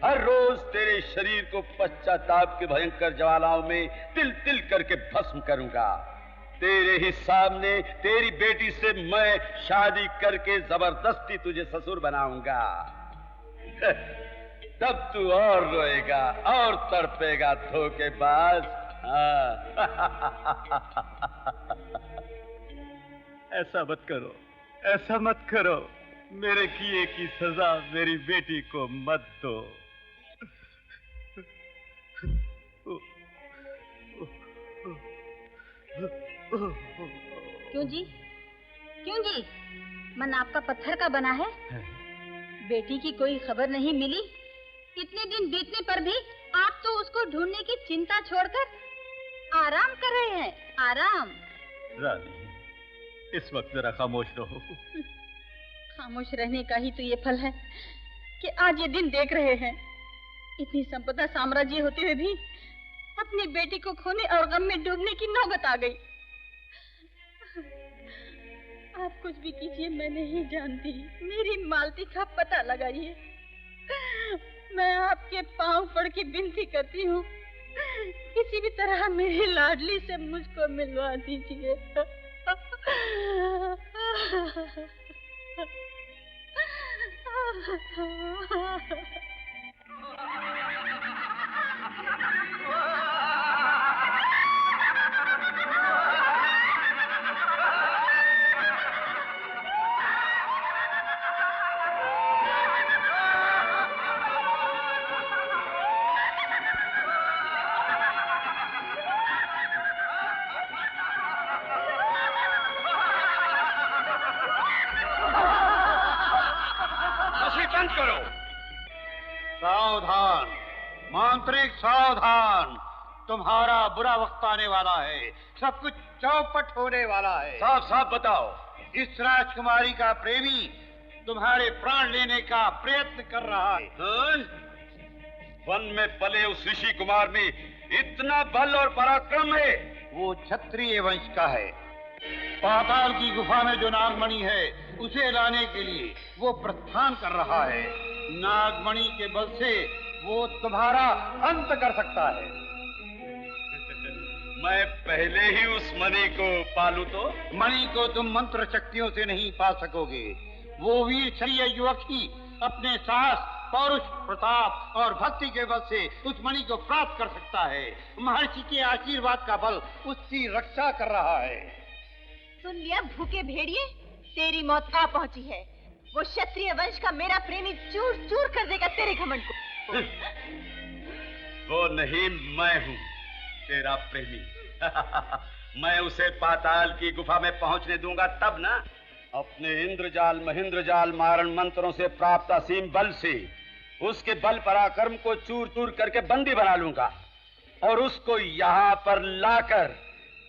हर रोज तेरे शरीर को पश्चाताप के भयंकर ज्वालाओं में तिल तिल करके भस्म करूंगा। तेरे ही सामने तेरी बेटी से मैं शादी करके जबरदस्ती तुझे ससुर बनाऊंगा। तब तू और रोएगा और तड़पेगा धोखेबाज। ऐसा मत करो, ऐसा मत करो। मेरे किए की सजा मेरी बेटी को मत दो। क्यों जी? क्यों जी? मन आपका पत्थर का बना है? बेटी की कोई खबर नहीं मिली? इतने दिन बीतने पर भी आप तो उसको ढूंढने की चिंता छोड़कर आराम कर रहे हैं। आराम। रानी, इस वक्त जरा खामोश रहो। खामोश रहने का ही तो ये फल है कि आज ये दिन देख रहे हैं। इतनी संपदा साम्राज्य होते हुए भी अपनी बेटी को खोने और गम में डूबने की नौबत आ गई। आप कुछ भी कीजिए, मैं नहीं जानती। मेरी मालती का पता लगाइए। मैं आपके पांव पड़ के विनती करती हूँ, किसी भी तरह मेरी लाडली से मुझको मिलवा दीजिए। बंद करो। सावधान मांत्रिक, सावधान। तुम्हारा बुरा वक्त आने वाला है। सब कुछ चौपट होने वाला है। साफ साफ बताओ। इस राजकुमारी का प्रेमी तुम्हारे प्राण लेने का प्रयत्न कर रहा है। हाँ? वन में पले उस ऋषि कुमार में इतना बल और पराक्रम है? वो क्षत्रिय वंश का है। पाताल की गुफा में जो नागमणि है उसे लाने के लिए वो प्रस्थान कर रहा है। नागमणि के बल से वो तुम्हारा अंत कर सकता है। मैं पहले ही उस मणि को पालूं तो? मणि को तुम मंत्र शक्तियों से नहीं पा सकोगे। वो वीर क्षत्रिय युवक ही अपने साहस, पौरुष, प्रताप और भक्ति के बल से उस मणि को प्राप्त कर सकता है। महर्षि के आशीर्वाद का बल उसकी रक्षा कर रहा है। सुन लिया भूखे भेड़िए, तेरी मौत आ पहुंची है। वो क्षत्रिय वंश का मेरा प्रेमी चूर चूर कर देगा तेरे घमंड को। वो नहीं, मैं हूँ तेरा प्रेमी। मैं उसे पाताल की गुफा में पहुंचने दूंगा तब ना। अपने इंद्रजाल महेंद्रजाल मारण मंत्रों से प्राप्त असीम बल से उसके बल पराक्रम को चूर चूर करके बंदी बना लूंगा और उसको यहाँ पर लाकर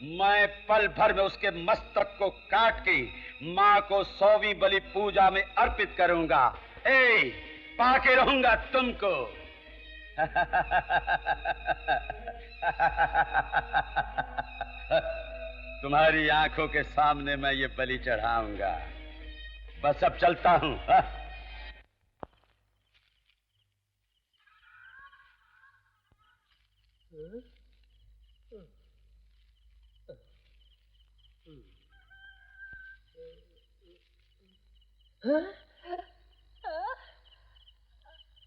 मैं पल भर में उसके मस्तक को काट के माँ को 100वीं बलि पूजा में अर्पित करूंगा। पाके रहूंगा तुमको। तुम्हारी आंखों के सामने मैं ये बलि चढ़ाऊंगा। बस अब चलता हूं।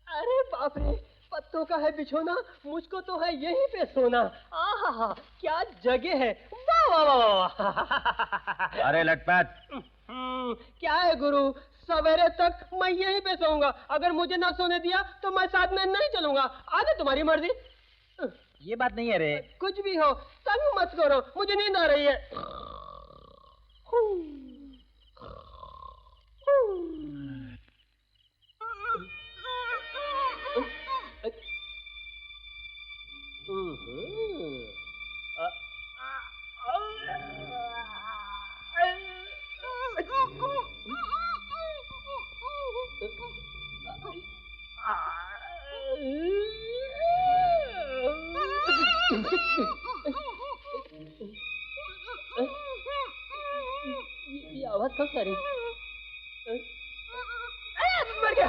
अरे बाप रे, पत्तों का है बिछोना, मुझको तो है यहीं पे सोना। आहा, क्या जगह है। वाह वाह वाह वाह। अरे लटपट, क्या है गुरु, सवेरे तक मैं यहीं पे सोऊंगा। अगर मुझे ना सोने दिया तो मैं साथ में नहीं चलूंगा। आगे तुम्हारी मर्जी। ये बात नहीं है रे। कुछ भी हो, तंग मत करो, मुझे नींद आ रही है। ये आवाज कब से आ रही? मर गया।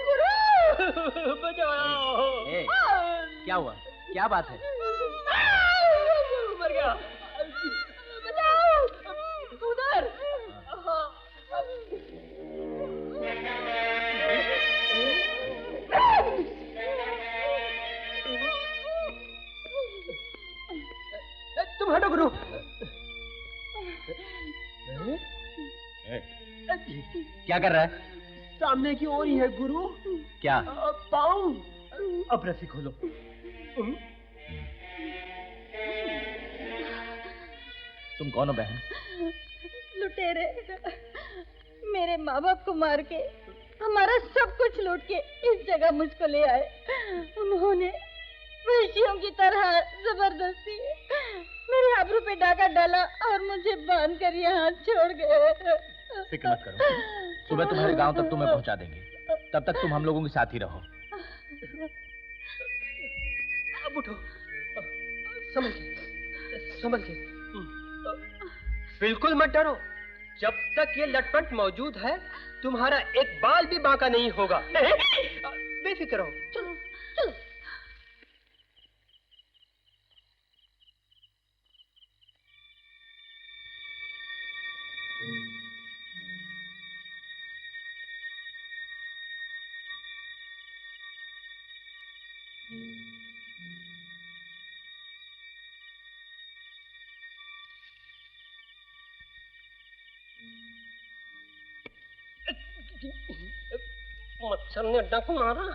गुरु! हुआ? क्या बात है? मर गया। बचाओ, उधर। तुम हटो गुरु। क्या कर रहा है? सामने की ओर ही है गुरु। क्या? पाँव। अब रस्सी खोलो। तुम कौन हो बहन? लुटेरे मेरे माँ बाप को मार के हमारा सब कुछ लूट के इस जगह मुझको ले आए। उन्होंने वैश्यों की तरह जबरदस्ती मेरे आबरू पे डाका डाला और मुझे बांध कर यहाँ छोड़ गए। फिक्र मत करो, सुबह तुम्हारे गांव तक तुम्हें पहुंचा देंगे। तब तक तुम हम लोगों के साथ ही रहो। अब उठो, संभल के। बिल्कुल मत डरो, जब तक ये लटपट मौजूद है तुम्हारा एक बाल भी बांका नहीं होगा। बेफिक्र रहो। चलो चलो। मच्छर ने डंक मारा।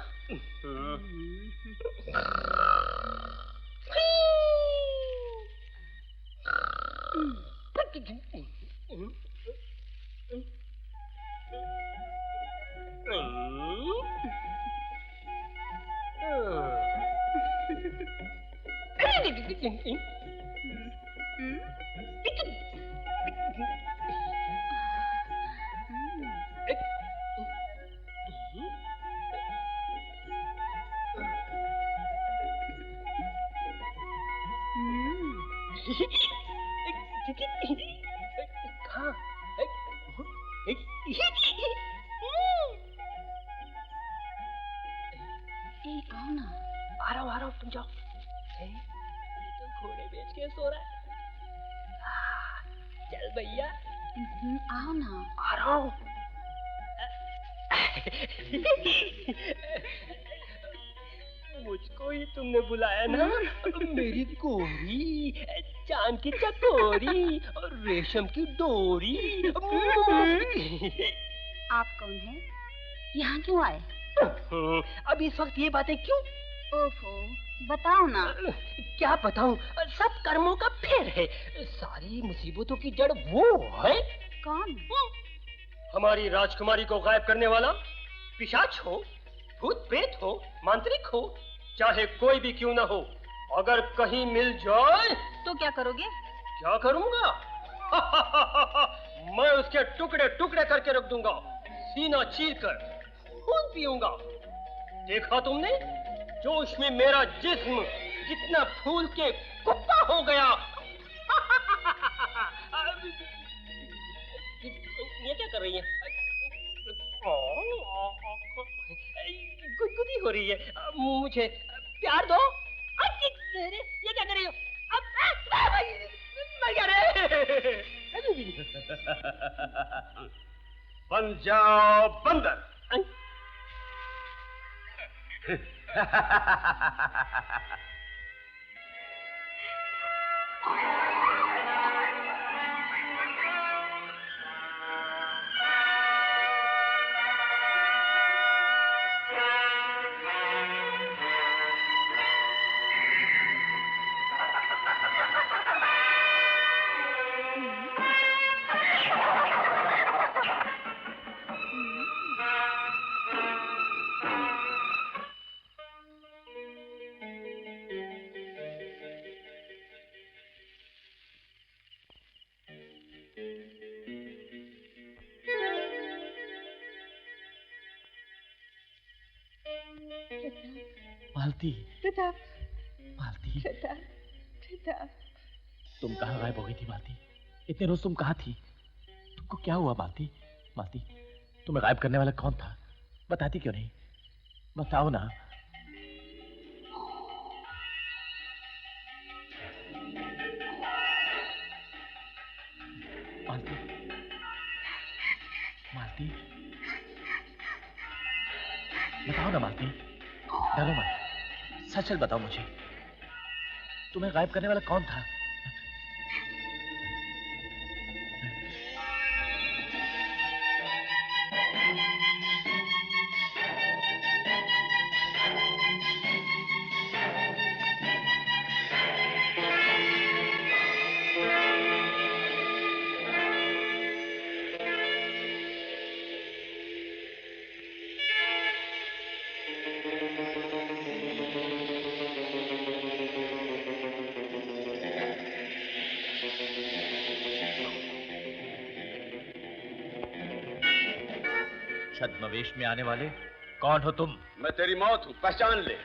आ रहा हूँ, तुम जाओ। ये तो घोड़े बेच के सो रहा है। चल भैया। आओ ना। आ रहा हूँ। मुझको ही तुमने बुलाया ना? मेरी गोरी, चांद की चकोरी और रेशम की डोरी। आप कौन है? यहाँ क्यों आए? अब इस वक्त ये बातें क्यों? ओफो, बताओ ना। क्या बताऊं? सब कर्मों का फेर है। सारी मुसीबतों की जड़ वो है। कौन? हमारी राजकुमारी को गायब करने वाला। पिशाच हो, भूत प्रेत हो, मांत्रिक हो, चाहे कोई भी क्यों ना हो, अगर कहीं मिल जाए तो क्या करोगे? क्या करूंगा? मैं उसके टुकड़े टुकड़े करके रख दूंगा, सीना चीर कर खून पीऊंगा। देखा तुमने जोश में मेरा जिस्म कितना फूल के कुप्पा हो गया। ये क्या कर रही है? गुदगुदी हो रही है। मुझे प्यार दो। ये क्या कर रही हो? बन जाओ बंदर। मालती, प्रताप, मालती, प्रताप, प्रताप। तुम कहाँ गायब हो गई थी मालती? इतने रोज तुम कहाँ थी? तुमको क्या हुआ मालती? मालती, तुम्हें गायब करने वाला कौन था? बताती क्यों नहीं? बताओ ना। मालती, बताओ ना मालती, डरो मत, सच सच बताओ मुझे, तुम्हें गायब करने वाला कौन था? छद्मवेश में आने वाले कौन हो तुम? मैं तेरी मौत हूं, पहचान ले।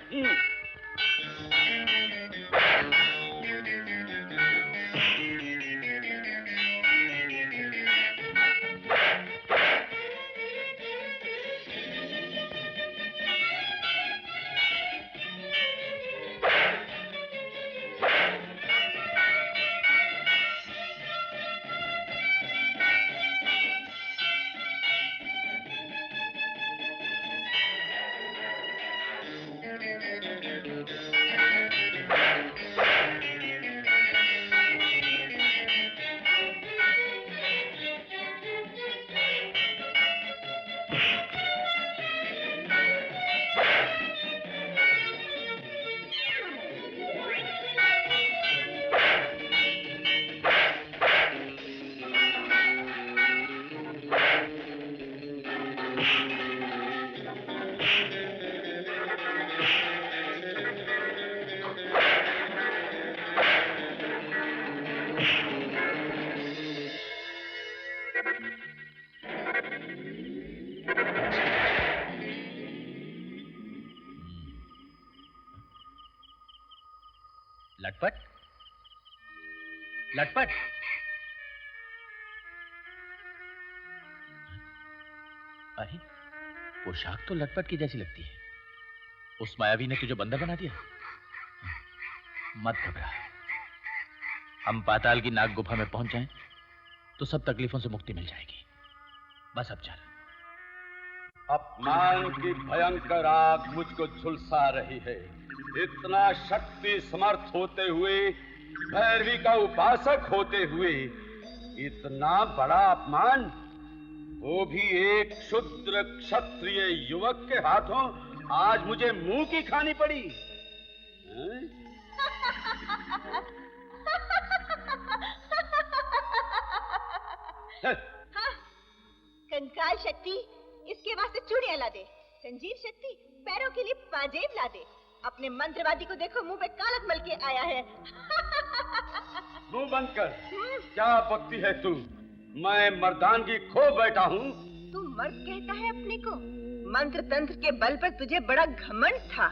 लटपट, लटपट, अरे पोशाक तो लटपट की जैसी लगती है। उस मायावी ने तुझे बंदर बना दिया। मत घबरा, हम पाताल की नाग गुफा में पहुंच जाएं तो सब तकलीफों से मुक्ति मिल जाएगी। बस अब चल। अपमान की भयंकर आग मुझको झुलसा रही है। इतना शक्ति समर्थ होते हुए, भैरवी का उपासक होते हुए, इतना बड़ा अपमान, वो भी एक क्षुद्र क्षत्रिय युवक के हाथों आज मुझे मुंह की खानी पड़ी। हाँ, कंकाल शक्ति इसके वास्ते चूड़ियां ला दे, संजीव शक्ति पैरों के लिए पाजेब ला दे। अपने मंत्रवादी को देखो, मुंह पे कालक मल के आया है। मुंह बंद कर। क्या बकती है तू? मैं मर्दानगी खो बैठा हूँ। तू मर्द कहता है अपने को? मंत्र तंत्र के बल पर तुझे बड़ा घमंड था।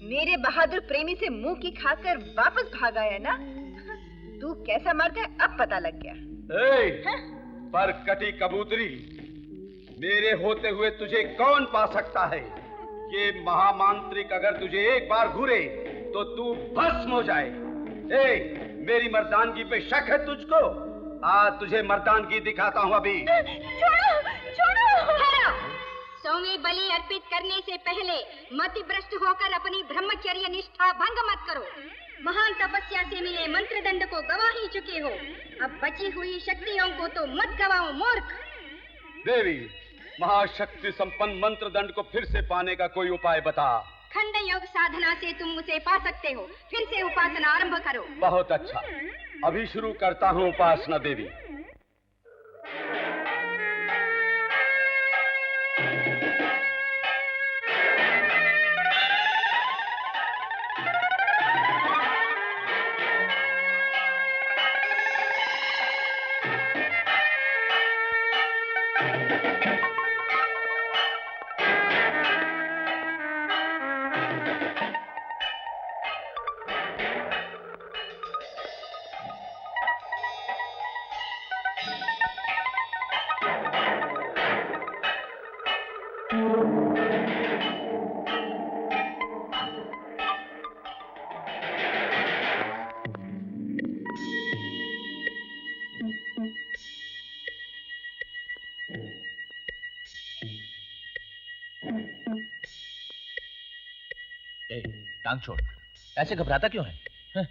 मेरे बहादुर प्रेमी से मुंह की खाकर वापस भाग आया ना? तू कैसा मर्द है अब पता लग गया। पर कटी कबूतरी, मेरे होते हुए तुझे कौन पा सकता है? ये महामांत्रिक अगर तुझे एक बार घूरे तो तू भस्म हो जाए। मेरी मर्दानगी पे शक है तुझको? आज तुझे मर्दानगी दिखाता हूँ अभी। छोड़ो, छोड़ो। सौवें बलि अर्पित करने से पहले मति भ्रष्ट होकर अपनी ब्रह्मचर्य निष्ठा भंग मत करो। महान तपस्या से मिले मंत्र दंड को गवा ही चुके हो, अब बची हुई शक्तियों को तो मत गवाओ मूर्ख। देवी, महाशक्ति संपन्न मंत्र दंड को फिर से पाने का कोई उपाय बता। खंड योग साधना से तुम उसे पा सकते हो। फिर से उपासना आरंभ करो। बहुत अच्छा, अभी शुरू करता हूँ उपासना देवी। टांग छोड़, ऐसे घबराता क्यों है? हैं?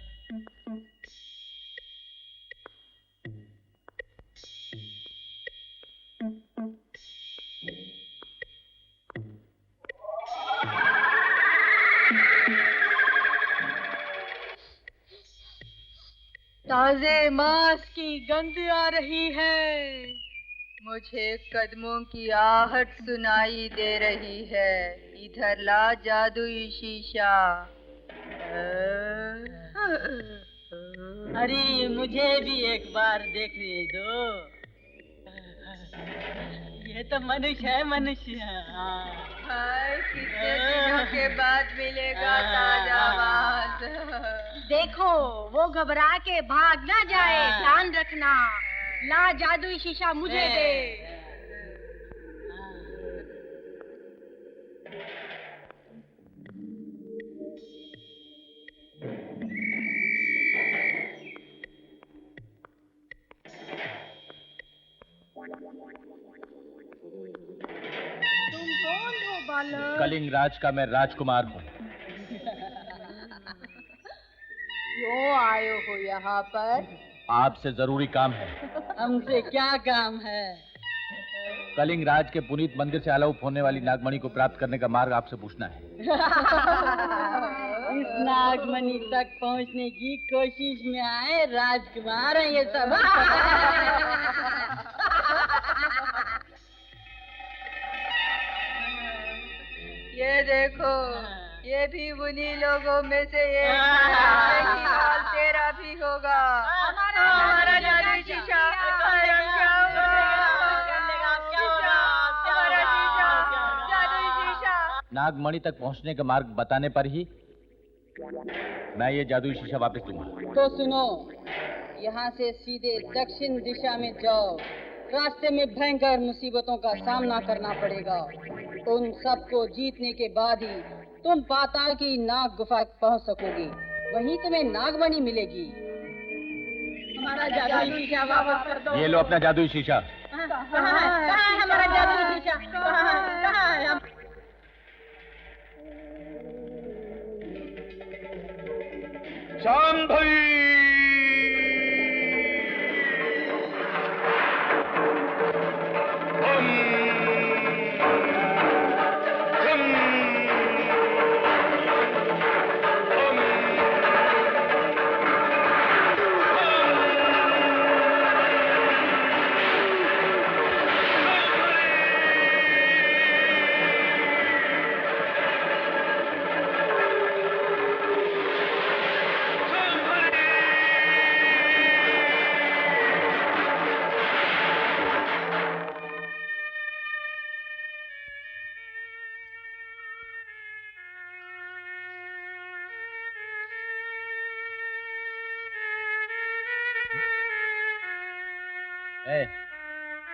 ताजे मांस की गंध आ रही है। मुझे कदमों की आहट सुनाई दे रही है। इधर ला जादुई शीशा। अरे मुझे भी एक बार देखने दो। ये तो मनुष्य है, मनुष्य। हाय, कितने दिनों के बाद मिलेगा ताजा मांस। देखो वो घबरा के भाग ना जाए, ध्यान रखना। ला जादुई शीशा मुझे दे। तुम कौन हो बालक? कलिंग राज का मैं राजकुमार हूँ। क्यों आए हो यहाँ पर? आपसे जरूरी काम है। हमसे क्या काम है? कलिंग राज के पुनीत मंदिर से आलोप होने वाली नागमणि को प्राप्त करने का मार्ग आपसे पूछना है। इस नागमणि तक पहुँचने की कोशिश में आए राजकुमार हैं ये सब। ये देखो, ये भी उन्हीं लोगों में से एक है। यही हाल तेरा भी होगा। हमारा जादुई शीशा, हमारा क्या हुआ? हमारा शीशा, जादुई शीशा। नागमणि तक पहुंचने का मार्ग बताने पर ही मैं ये जादुई शीशा वापस दूंगा। तो सुनो, यहाँ से सीधे दक्षिण दिशा में जाओ। रास्ते में भयंकर मुसीबतों का सामना करना पड़ेगा। उन सबको जीतने के बाद ही तुम पाताल की नाग गुफा पहुँच सकोगे। वहीं तुम्हें नागमणि मिलेगी। हमारा जादुई शीशा वापस कर दो। ये लो अपना जादुई शीशा। कहाँ है हमारा जादुई शीशा? कहाँ है? शांभवी!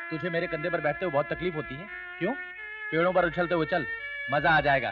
तुझे मेरे कंधे पर बैठते हुए बहुत तकलीफ होती है? क्यों? पेड़ों पर उछलते हुए चल, मजा आ जाएगा।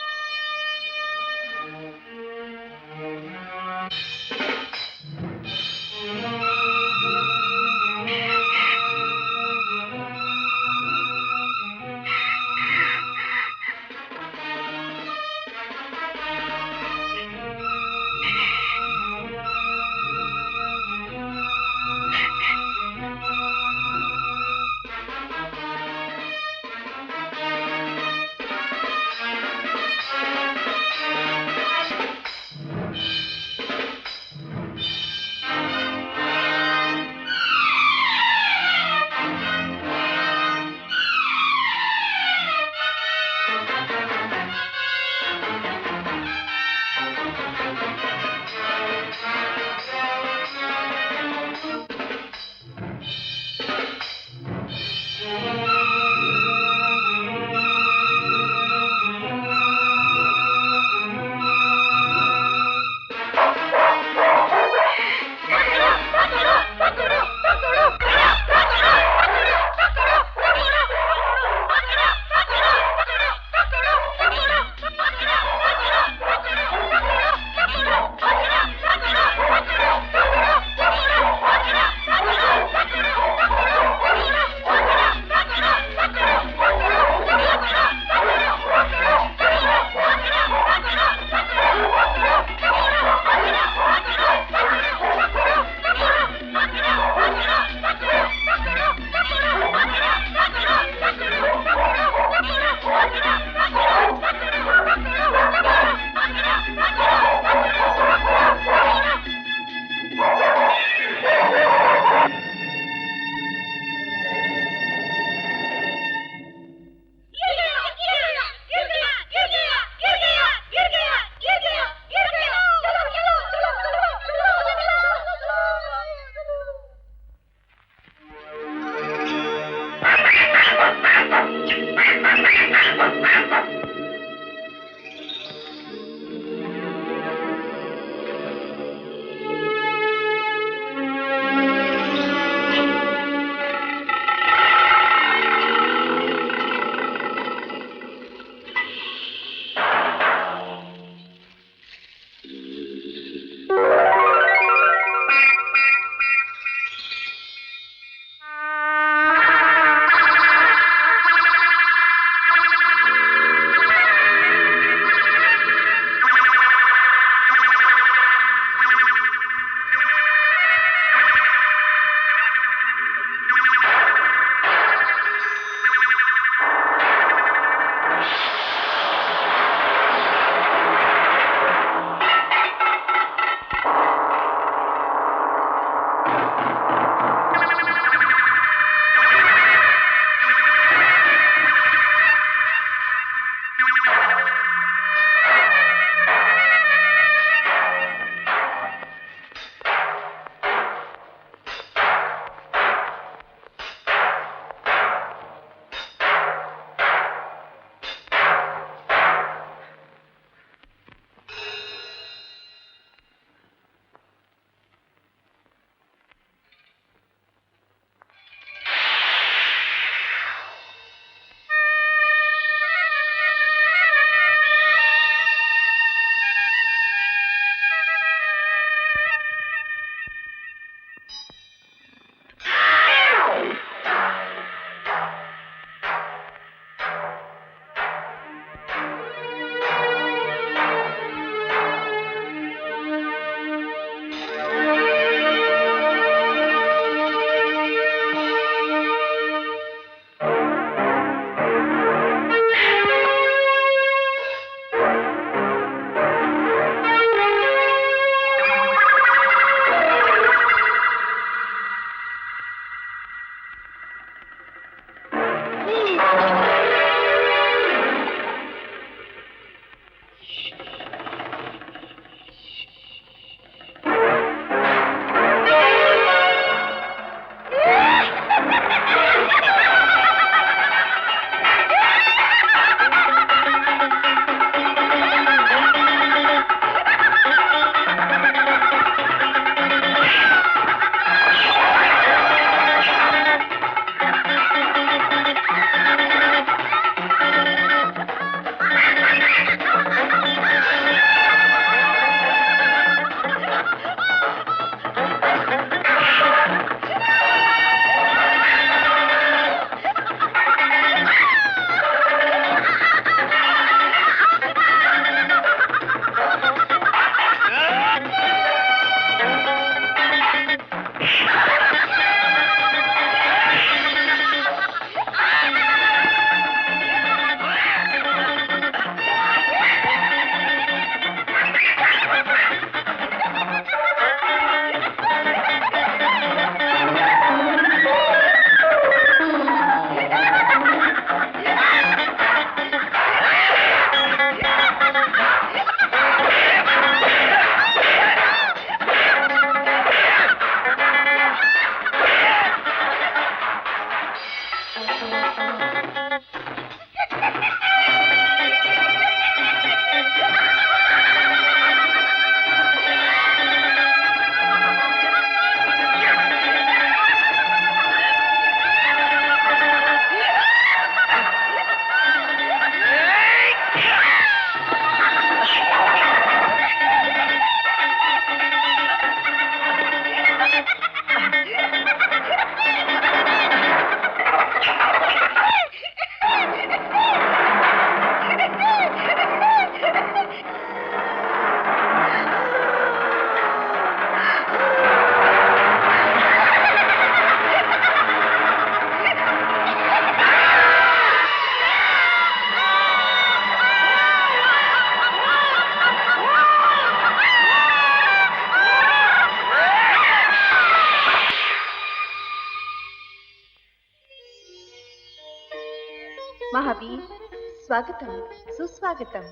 स्वागतम, सुस्वागतम।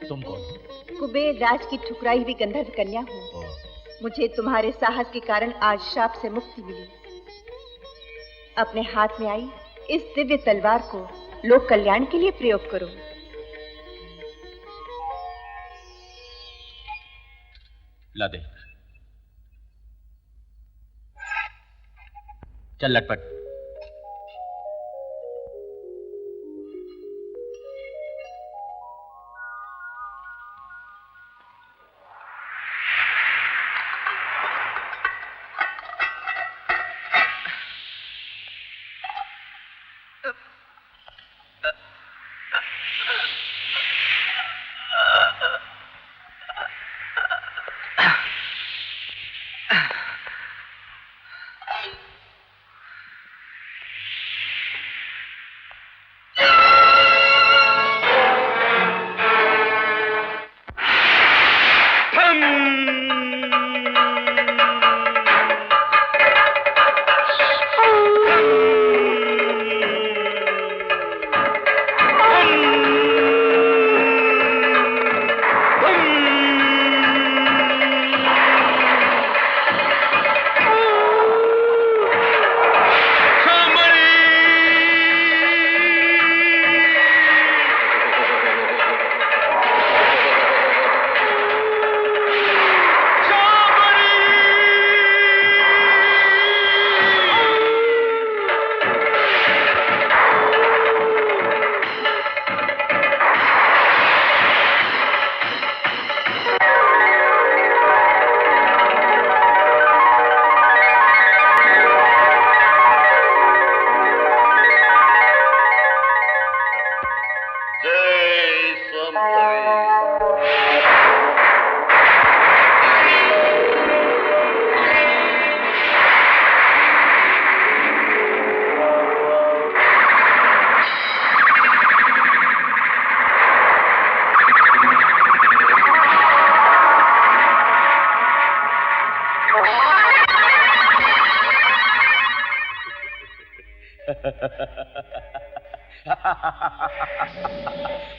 तुम कौन? कुबेर राज की ठुकराई हुई गंधर्व कन्या हूँ। मुझे तुम्हारे साहस के कारण आज शाप से मुक्ति मिली। अपने हाथ में आई इस दिव्य तलवार को लोक कल्याण के लिए प्रयोग करो। ला दे। चल लटपट।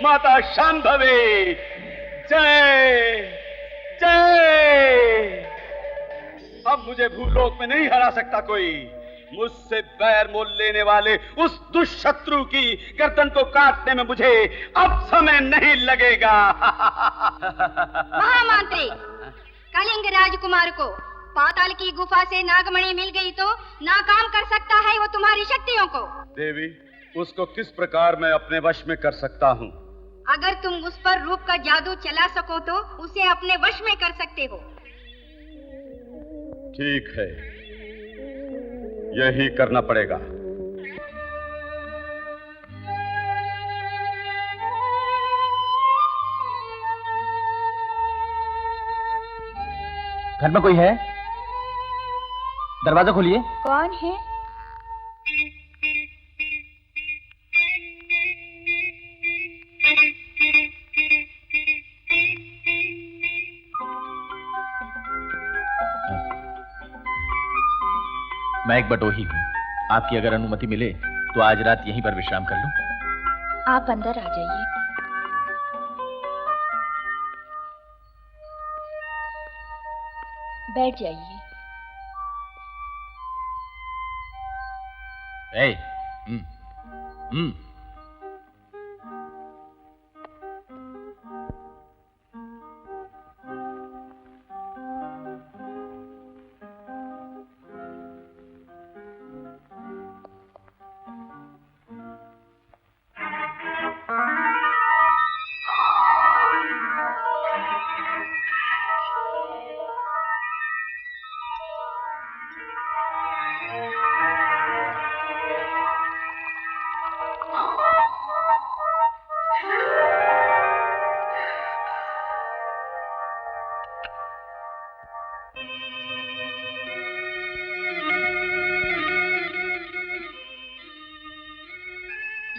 माता शांभवी, जय जय। अब मुझे भूलोक में नहीं हरा सकता कोई। मुझसे बैर मोल लेने वाले उस दुष्शत्रु की गर्दन को काटने में मुझे अब समय नहीं लगेगा। महामंत्री, कलिंग राजकुमार को पाताल की गुफा से नागमणि मिल गई तो नाकाम कर सकता है वो तुम्हारी शक्तियों को। देवी, उसको किस प्रकार मैं अपने वश में कर सकता हूँ? अगर तुम उस पर रूप का जादू चला सको तो उसे अपने वश में कर सकते हो। ठीक है, यही करना पड़ेगा। घर में कोई है? दरवाजा खोलिए। कौन है? मैं एक बटोही हूँ। आपकी अगर अनुमति मिले तो आज रात यहीं पर विश्राम कर लूं। आप अंदर आ जाइए। बैठ जाइए। ए,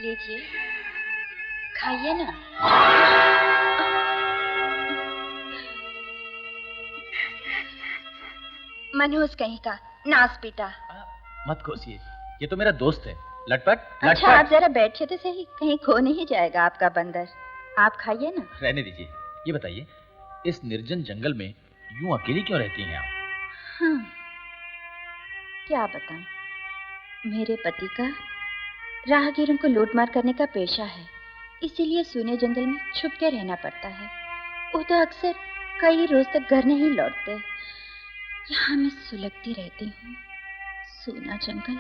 लीजिए, खाइए ना। मनहूस कहीं का, नास पीटा। मत कोसिए, ये तो मेरा दोस्त है। लटपट अच्छा आप जरा बैठिए तो सही, कहीं खो नहीं जाएगा आपका बंदर। आप खाइए ना। रहने दीजिए। ये बताइए, इस निर्जन जंगल में यूं अकेली क्यों रहती हैं आप? क्या बताऊं, मेरे पति का राहगीरों को लूटमार करने का पेशा है, इसीलिए सूने जंगल में छुप के रहना पड़ता है। वो तो अक्सर कई रोज तक घर नहीं लौटते। यहाँ मैं सुलगती रहती हूँ। सूना जंगल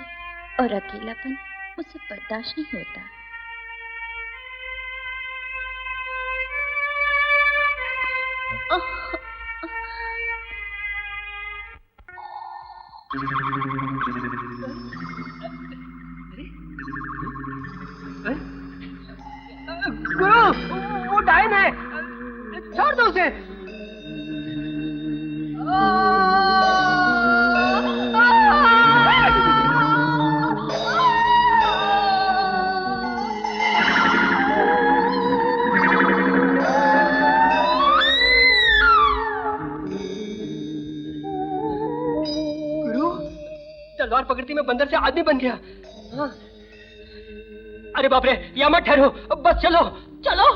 और अकेलापन मुझसे बर्दाश्त नहीं होता। गुरु, वो डायन है, छोड़ दो उसे। तलवार पकड़ती मैं बंदर से आदमी बन गया। हाँ। अरे बाप रे, यहाँ मत ठहरो, बस चलो चलो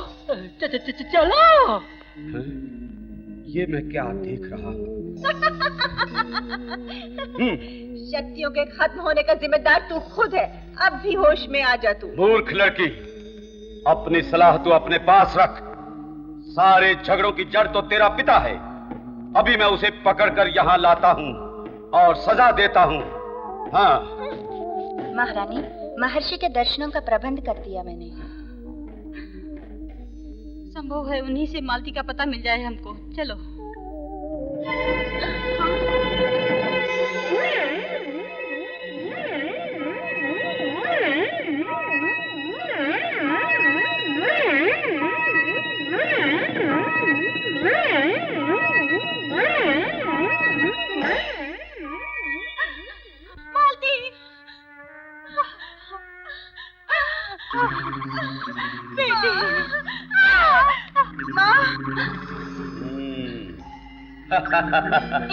चलो। ये मैं क्या देख रहा हूँ? शक्तियों के खत्म होने का जिम्मेदार तू खुद है। अब भी होश में आ जा तू। मूर्ख लड़की, अपनी सलाह तो अपने पास रख। सारे झगड़ों की जड़ तो तेरा पिता है। अभी मैं उसे पकड़कर यहाँ लाता हूँ और सजा देता हूँ। हाँ महारानी, महर्षि के दर्शनों का प्रबंध कर दिया मैंने। संभव है उन्हीं से मालती का पता मिल जाए हमको। चलो।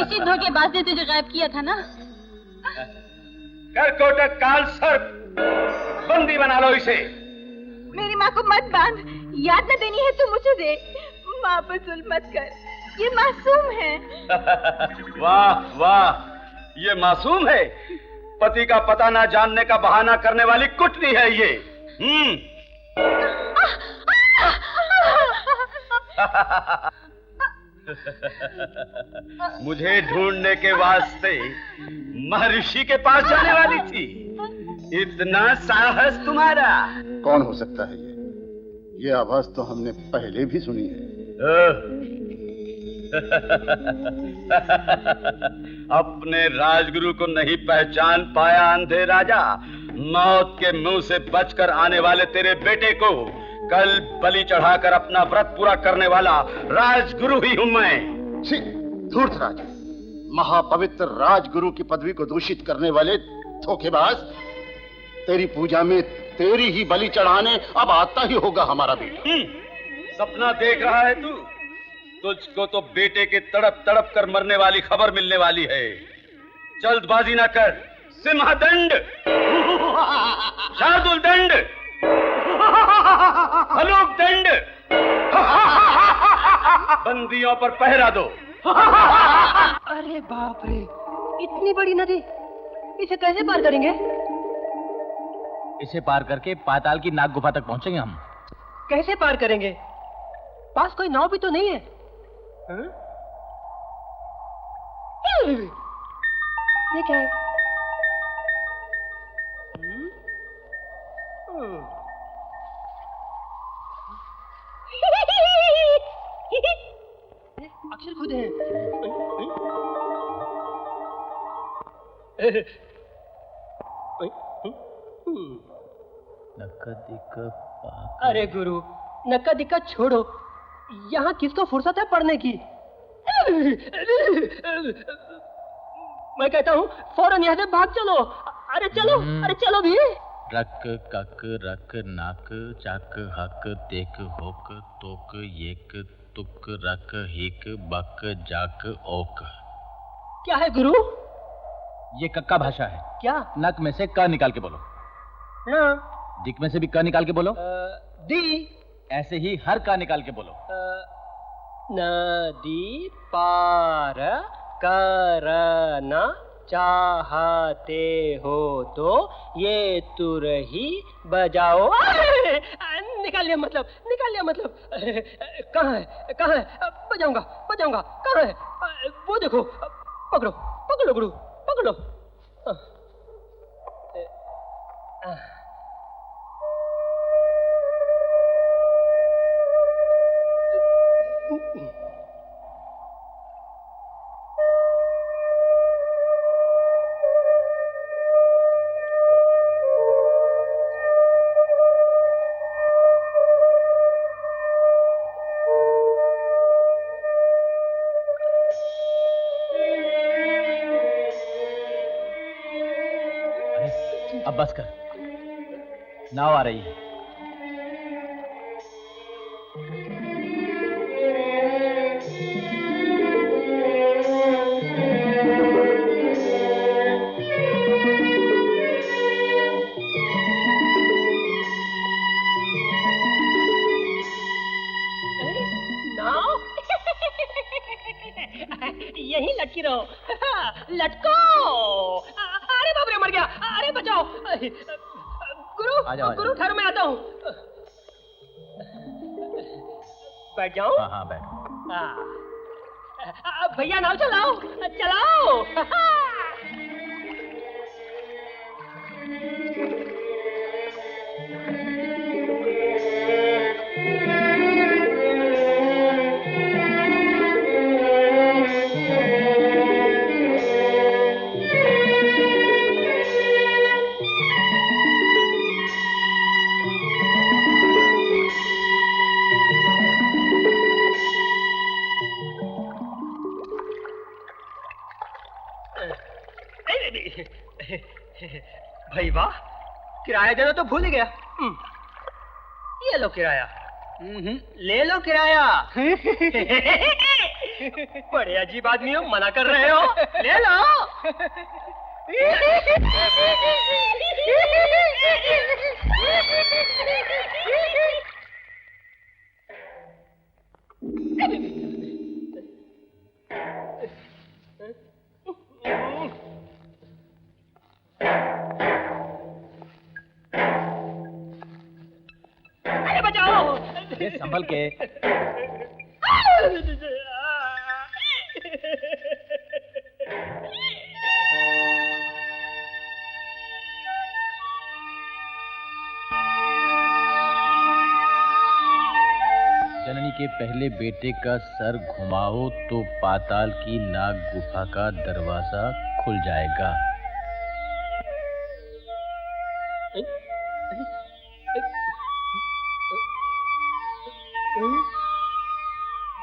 इसी धोखेबाज ने तुझे गायब किया था ना? करकोटक काल सर्प, बंदी बना लो इसे। मेरी माँ को मत बांध, याद न देनी है तो मुझे दे। माँ पर जुल्म मत कर, ये मासूम है। वाह वाह, ये मासूम है। पति का पता ना जानने का बहाना करने वाली कुटनी है ये। मुझे ढूंढने के वास्ते महर्षि के पास जाने वाली थी। इतना साहस तुम्हारा? कौन हो सकता है ये आवाज तो हमने पहले भी सुनी है। अपने राजगुरु को नहीं पहचान पाया अंधे राजा? मौत के मुंह से बचकर आने वाले तेरे बेटे को कल बलि चढ़ाकर अपना व्रत पूरा करने वाला राजगुरु ही हूं मैं। धूर्तराज, महापवित्र राजगुरु की पदवी को दूषित करने वाले धोखेबाज, तेरी पूजा में तेरी ही बलि चढ़ाने अब आता ही होगा हमारा बेटा। सपना देख रहा है तू? तुझको तो बेटे के तड़प तड़प कर मरने वाली खबर मिलने वाली है। जल्दबाजी ना कर। सिंहदंड, शार्दुल दंड, हलूक दंड, बंदियों पर पहरा दो। अरे बाप रे, इतनी बड़ी नदी, इसे कैसे पार करेंगे? इसे पार करके पाताल की नाग गुफा तक पहुंचेंगे हम। कैसे पार करेंगे? पास कोई नाव भी तो नहीं है। ये क्या है? अक्षर खुद है। अरे गुरु, नक्का दिक्का छोड़ो, यहाँ किसको फुर्सत है पढ़ने की? मैं कहता हूँ फौरन यहाँ से भाग चलो। अरे चलो, अरे चलो भी। रक कक रक नाक चाक हक तेक होक तोक येक तुक रक हिक बक जाक ओक। क्या है गुरु? ये कक्का भाषा है। क्या? नक में से क निकाल के बोलो। ना। दिक में से भी क निकाल के बोलो। दी। ऐसे ही हर का निकाल के बोलो। नदी पार करना चाहते हो तो ये तुरही बजाओ। निकाल लिया मतलब, निकाल लिया मतलब। कहाँ है, कहाँ है? बजाऊंगा, बजाऊंगा। कहाँ है? वो देखो। पकड़ो, पकड़ो गुरु, पकड़ो। अब बस कर, नाव आ रही है। यही लटकी रहो। लटको। अरे बाप रे, मर गया। अरे बचाओ। गुरु, गुरु ठहरो, मैं आता हूँ। बैठ जाऊं? हाँ हाँ बैठ। भैया नाव चलाओ, चलाओ। भाई वाह, किराया देना तो भूल ही गया। ये लो किराया। ले लो किराया। बड़े अजीब आदमी हो, मना कर रहे हो। ले लो। अरे बचाओ। ये संभल के। जननी के पहले बेटे का सर घुमाओ तो पाताल की नाग गुफा का दरवाजा खुल जाएगा।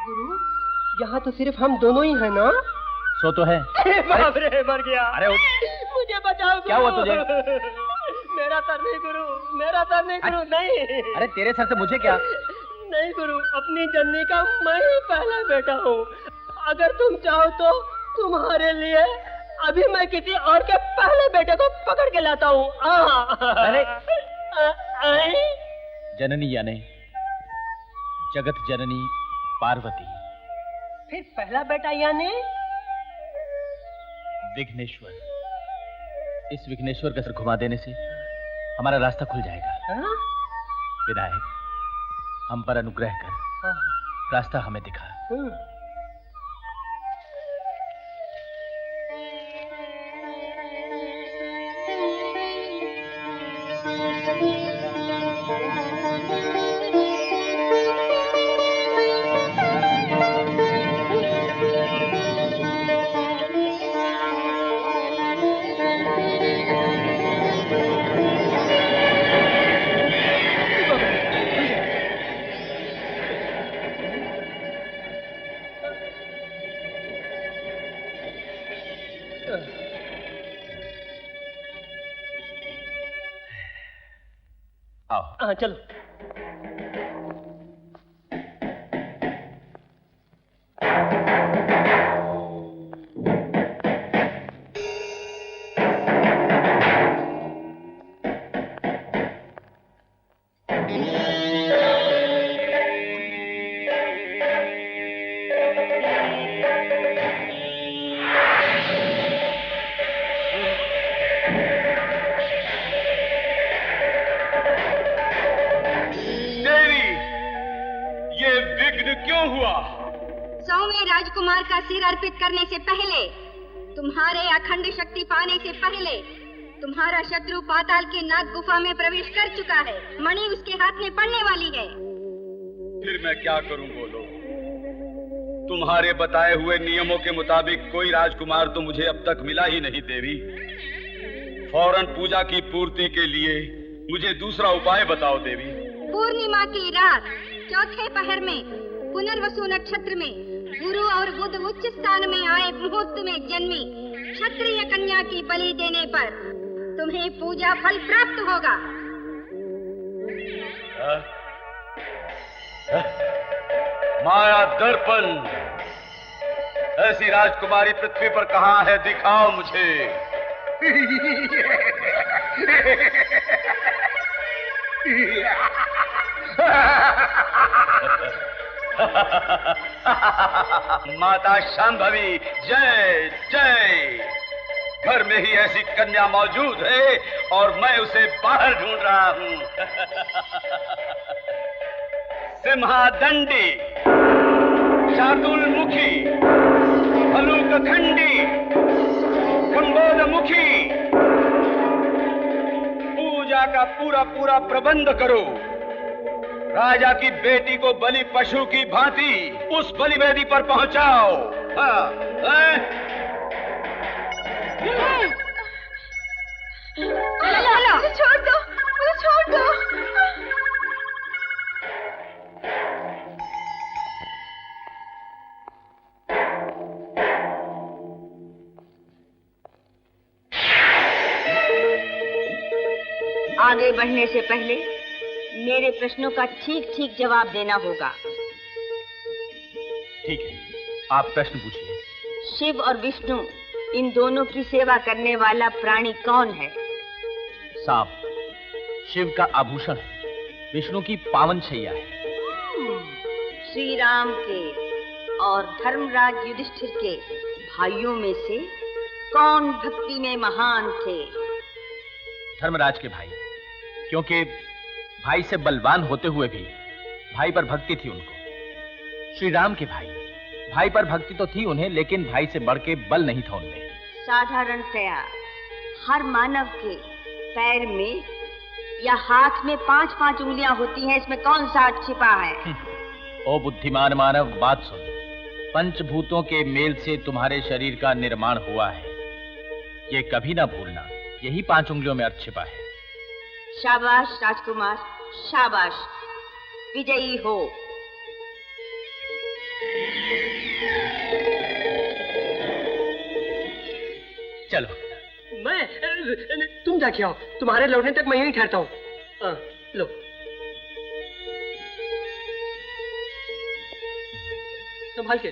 गुरु, यहाँ तो सिर्फ हम दोनों ही हैं ना? सो तो है। बाप रे, मर गया। अरे मुझे बचाओ गुरु। क्या हुआ तुझे? मेरा सर नहीं गुरु, मेरा सर नहीं गुरु, नहीं। अरे तेरे सर से मुझे क्या? नहीं गुरु, अपनी जननी का मैं ही पहला बेटा हूँ। अगर तुम चाहो तो तुम्हारे लिए अभी मैं किसी और के पहले बेटे को पकड़ के लाता हूँ। अरे जननी यानी जगत जननी पार्वती। फिर पहला बेटा यानी विघ्नेश्वर। इस विघ्नेश्वर का सर घुमा देने से हमारा रास्ता खुल जाएगा। विनायक, हम पर अनुग्रह कर रास्ता हमें दिखा। हाँ चलो। लेकिन क्यों हुआ? 100वें राजकुमार का सिर अर्पित करने से पहले, तुम्हारे अखंड शक्ति पाने से पहले, तुम्हारा शत्रु पाताल की नाग गुफा में प्रवेश कर चुका है। मणि उसके हाथ में पड़ने वाली है। फिर मैं क्या करूं बोलो? तुम्हारे बताए हुए नियमों के मुताबिक कोई राजकुमार तो मुझे अब तक मिला ही नहीं देवी। फौरन पूजा की पूर्ति के लिए मुझे दूसरा उपाय बताओ देवी। पूर्णिमा की रात चौथे पहर में पुनर्वसु नक्षत्र में गुरु और बुध उच्च स्थान में आए मुहूर्त में जन्मी क्षत्रिय कन्या की बलि देने पर तुम्हें पूजा फल प्राप्त होगा। माया दर्पण, ऐसी राजकुमारी पृथ्वी पर कहाँ है? दिखाओ मुझे। माता शांभवी, जय जय। घर में ही ऐसी कन्या मौजूद है और मैं उसे बाहर ढूंढ रहा हूँ। सिम्हादंडी, शार्दुलमुखी, हलूकखंडी, कंबोधमुखी, पूजा का पूरा पूरा प्रबंध करो। राजा की बेटी को बलि पशु की भांति उस बलिवेदी पर पहुंचाओ। हाँ, मुझे छोड़ दो, मुझे छोड़ दो। आगे बढ़ने से पहले मेरे प्रश्नों का ठीक ठीक जवाब देना होगा। ठीक है, आप प्रश्न पूछिए। शिव और विष्णु इन दोनों की सेवा करने वाला प्राणी कौन है? सांप शिव का आभूषण है, विष्णु की पावन छैया है। श्री राम के और धर्मराज युधिष्ठिर के भाइयों में से कौन भक्ति में महान थे? धर्मराज के भाई, क्योंकि भाई से बलवान होते हुए भी भाई पर भक्ति थी उनको। श्री राम के भाई, भाई पर भक्ति तो थी उन्हें, लेकिन भाई से बढ़ के बल नहीं था उनमें। साधारणतया हर मानव के पैर में या हाथ में 5-5 उंगलियां होती हैं। इसमें कौन सा छिपा है? ओ बुद्धिमान मानव, बात सुन। पंचभूतों के मेल से तुम्हारे शरीर का निर्माण हुआ है, ये कभी ना भूलना। यही 5 उंगलियों में अर्थ छिपा है। शाबाश राजकुमार, शाबाश, विजयी हो। चलो। तुम जाके आओ, तुम्हारे लौटने तक मैं यहीं ठहरता हूँ। लो। संभाल के।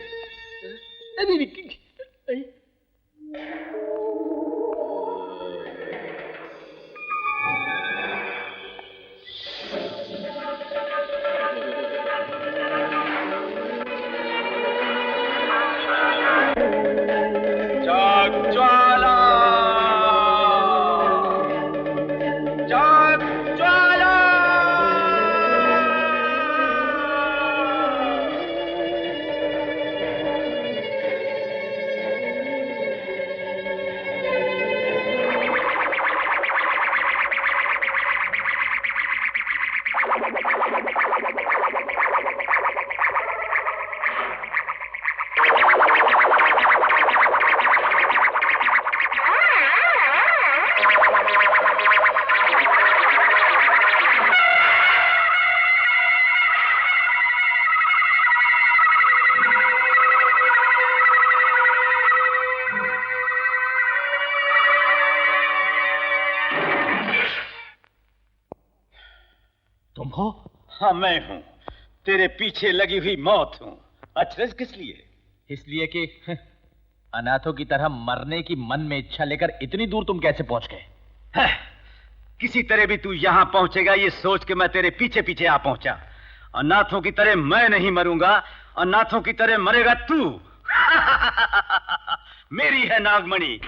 तुम हो? हाँ, मैं हूँ। तेरे पीछे लगी हुई मौत हूँ। अचरज किस लिए? इसलिए कि अनाथों की तरह मरने की मन में इच्छा लेकर इतनी दूर तुम कैसे पहुंच गए? किसी तरह भी तू यहाँ पहुंचेगा ये सोच के मैं तेरे पीछे पीछे आ पहुंचा। अनाथों की तरह मैं नहीं मरूंगा, अनाथों की तरह मरेगा तू। मेरी है नागमणि।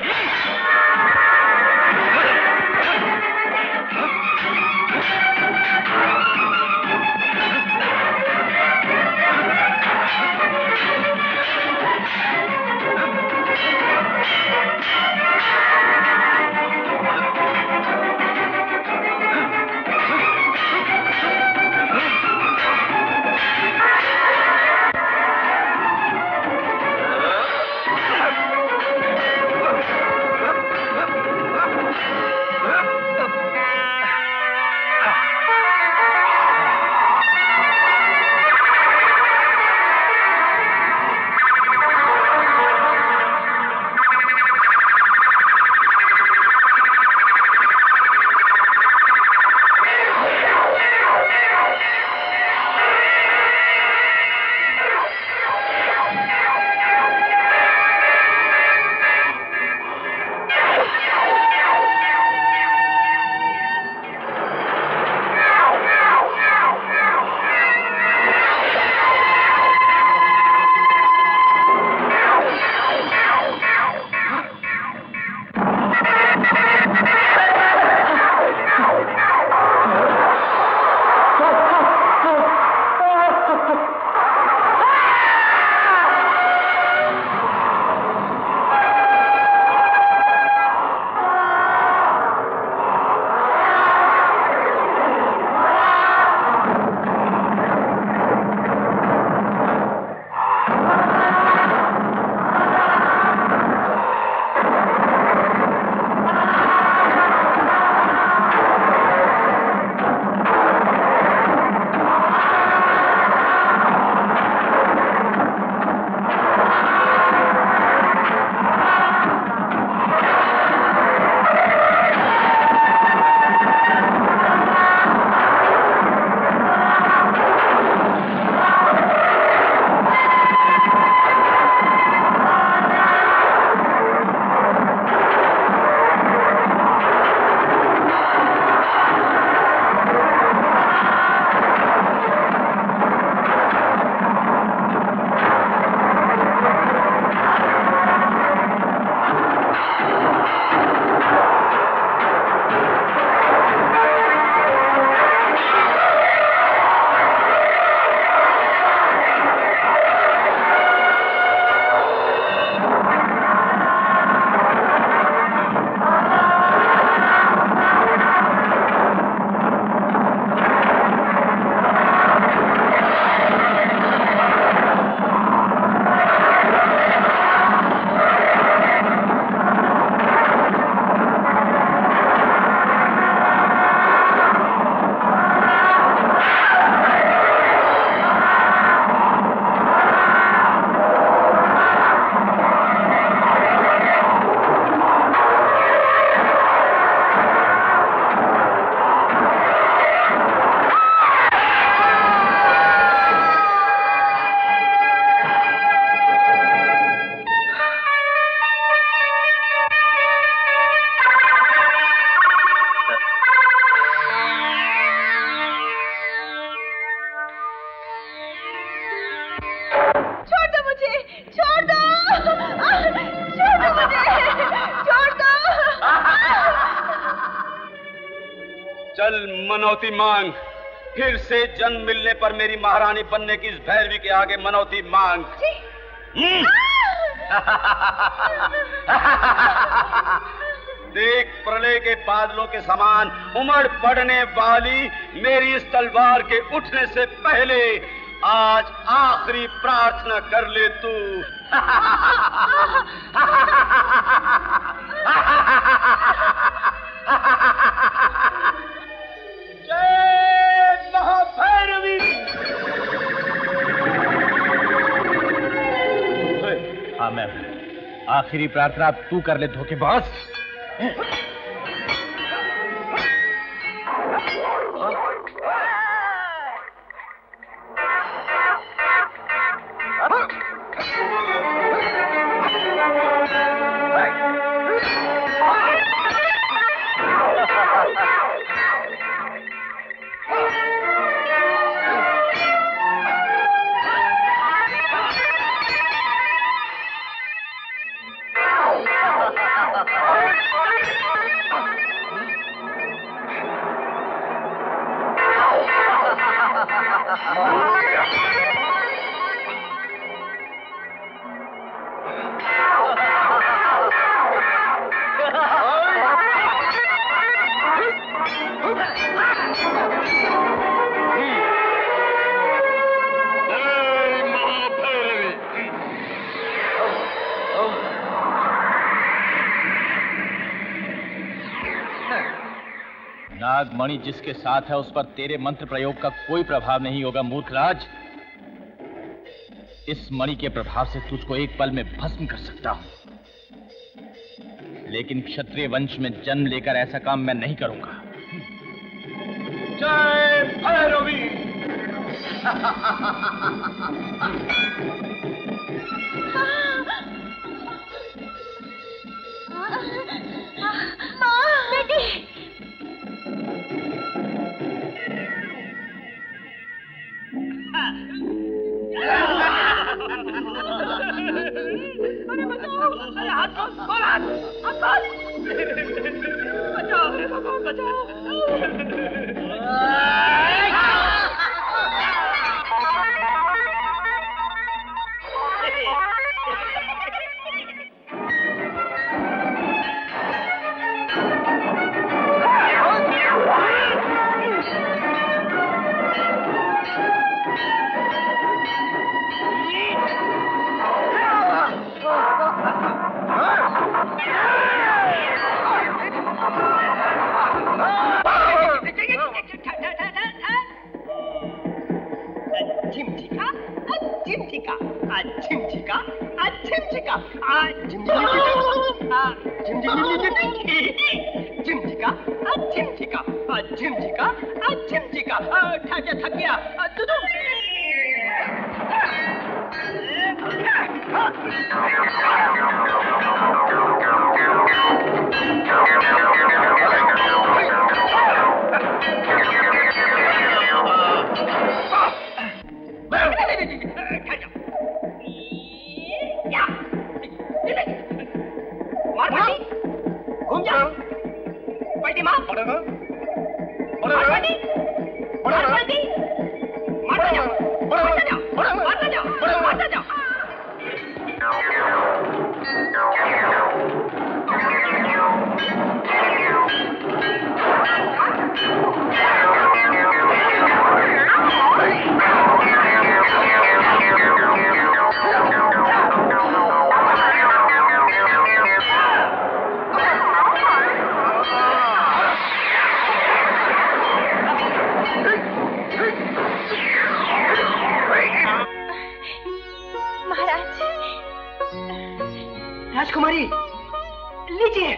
चल मनौती मांग, फिर से जन्म मिलने पर मेरी महारानी बनने की इस भैरवी के आगे मनौती मांग। देख प्रलय के बादलों के समान उमड़ पड़ने वाली मेरी इस तलवार के उठने से पहले आज आखिरी प्रार्थना कर ले तू। जय महाभैरवी। हाँ मैम, आखिरी प्रार्थना तू कर ले धोखेबाज। नागमणि जिसके साथ है उस पर तेरे मंत्र प्रयोग का कोई प्रभाव नहीं होगा मूर्खराज। इस मणि के प्रभाव से तुझको एक पल में भस्म कर सकता हूं, लेकिन क्षत्रिय वंश में जन्म लेकर ऐसा काम मैं नहीं करूंगा। जय भैरवी। बेटी अरे बचाओ, अरे हाथ खोल, हाथ खोल, बचाओ, अरे भगवान बचाओ। थक गया घूम जा पलटी मार राजकुमारी लीजिए।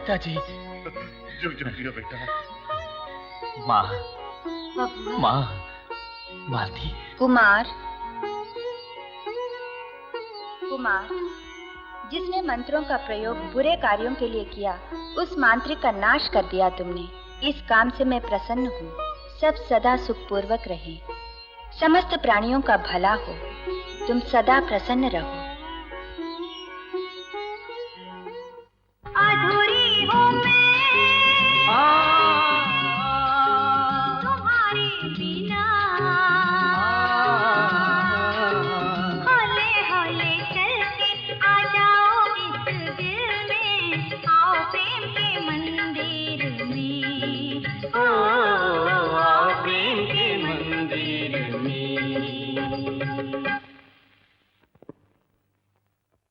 पिताजी। जुग जुग जियो बेटा। माँ, माँ, मालती। कुमार, कुमार, जिसने मंत्रों का प्रयोग बुरे कार्यों के लिए किया, उस मांत्रिक का नाश कर दिया तुमने। इस काम से मैं प्रसन्न हूँ। सब सदा सुखपूर्वक रहे, समस्त प्राणियों का भला हो, तुम सदा प्रसन्न रहो। अधूरी हूँ मैं तुम्हारे बिना।